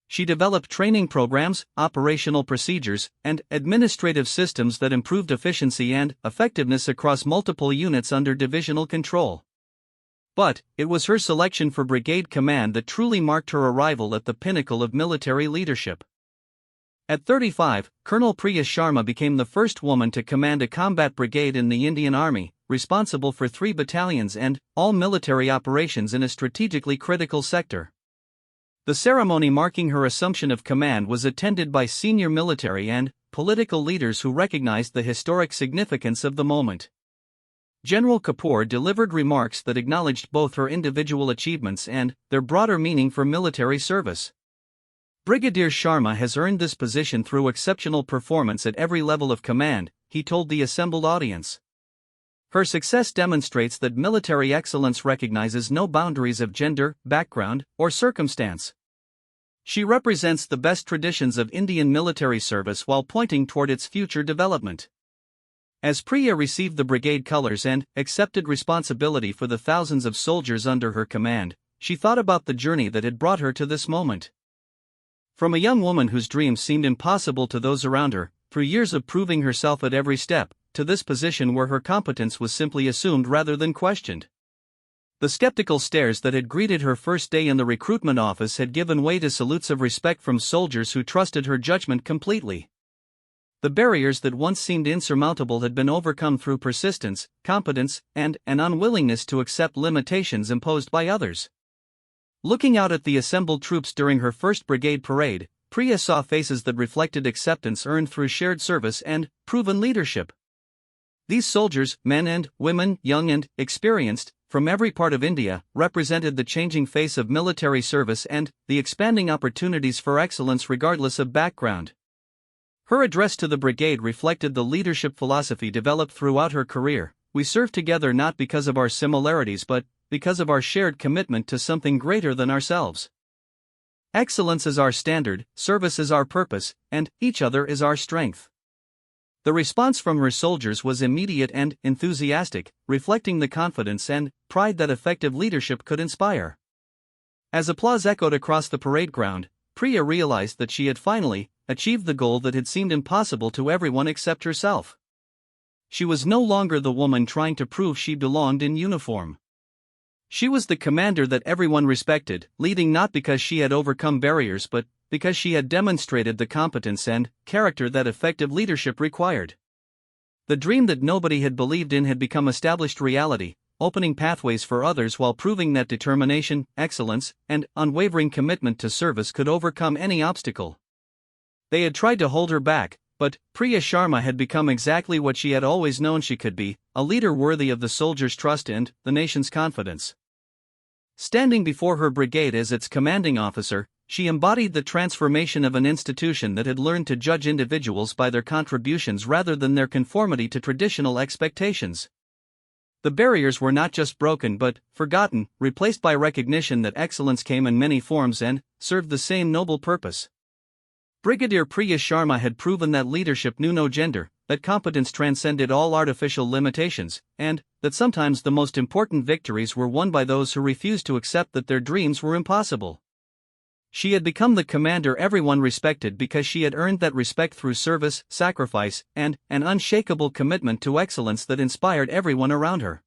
She developed training programs, operational procedures, and administrative systems that improved efficiency and effectiveness across multiple units under divisional control. But, it was her selection for brigade command that truly marked her arrival at the pinnacle of military leadership. At 35, Colonel Priya Sharma became the first woman to command a combat brigade in the Indian Army, responsible for 3 battalions and all military operations in a strategically critical sector. The ceremony marking her assumption of command was attended by senior military and political leaders who recognized the historic significance of the moment. General Kapoor delivered remarks that acknowledged both her individual achievements and their broader meaning for military service. Brigadier Sharma has earned this position through exceptional performance at every level of command, he told the assembled audience. Her success demonstrates that military excellence recognizes no boundaries of gender, background, or circumstance. She represents the best traditions of Indian military service while pointing toward its future development. As Priya received the brigade colors and accepted responsibility for the thousands of soldiers under her command, she thought about the journey that had brought her to this moment. From a young woman whose dreams seemed impossible to those around her, through years of proving herself at every step, to this position where her competence was simply assumed rather than questioned. The skeptical stares that had greeted her first day in the recruitment office had given way to salutes of respect from soldiers who trusted her judgment completely. The barriers that once seemed insurmountable had been overcome through persistence, competence, and an unwillingness to accept limitations imposed by others. Looking out at the assembled troops during her first brigade parade, Priya saw faces that reflected acceptance earned through shared service and proven leadership. These soldiers, men and women, young and experienced, from every part of India, represented the changing face of military service and the expanding opportunities for excellence regardless of background. Her address to the brigade reflected the leadership philosophy developed throughout her career: we serve together not because of our similarities but because of our shared commitment to something greater than ourselves. Excellence is our standard, service is our purpose, and each other is our strength. The response from her soldiers was immediate and enthusiastic, reflecting the confidence and pride that effective leadership could inspire. As applause echoed across the parade ground, Priya realized that she had finally achieved the goal that had seemed impossible to everyone except herself. She was no longer the woman trying to prove she belonged in uniform. She was the commander that everyone respected, leading not because she had overcome barriers but because she had demonstrated the competence and character that effective leadership required. The dream that nobody had believed in had become established reality, opening pathways for others while proving that determination, excellence, and unwavering commitment to service could overcome any obstacle. They had tried to hold her back, but Priya Sharma had become exactly what she had always known she could be: a leader worthy of the soldiers' trust and the nation's confidence. Standing before her brigade as its commanding officer, she embodied the transformation of an institution that had learned to judge individuals by their contributions rather than their conformity to traditional expectations. The barriers were not just broken but forgotten, replaced by recognition that excellence came in many forms and served the same noble purpose. Brigadier Priya Sharma had proven that leadership knew no gender, that competence transcended all artificial limitations, and that sometimes the most important victories were won by those who refused to accept that their dreams were impossible. She had become the commander everyone respected because she had earned that respect through service, sacrifice, and an unshakable commitment to excellence that inspired everyone around her.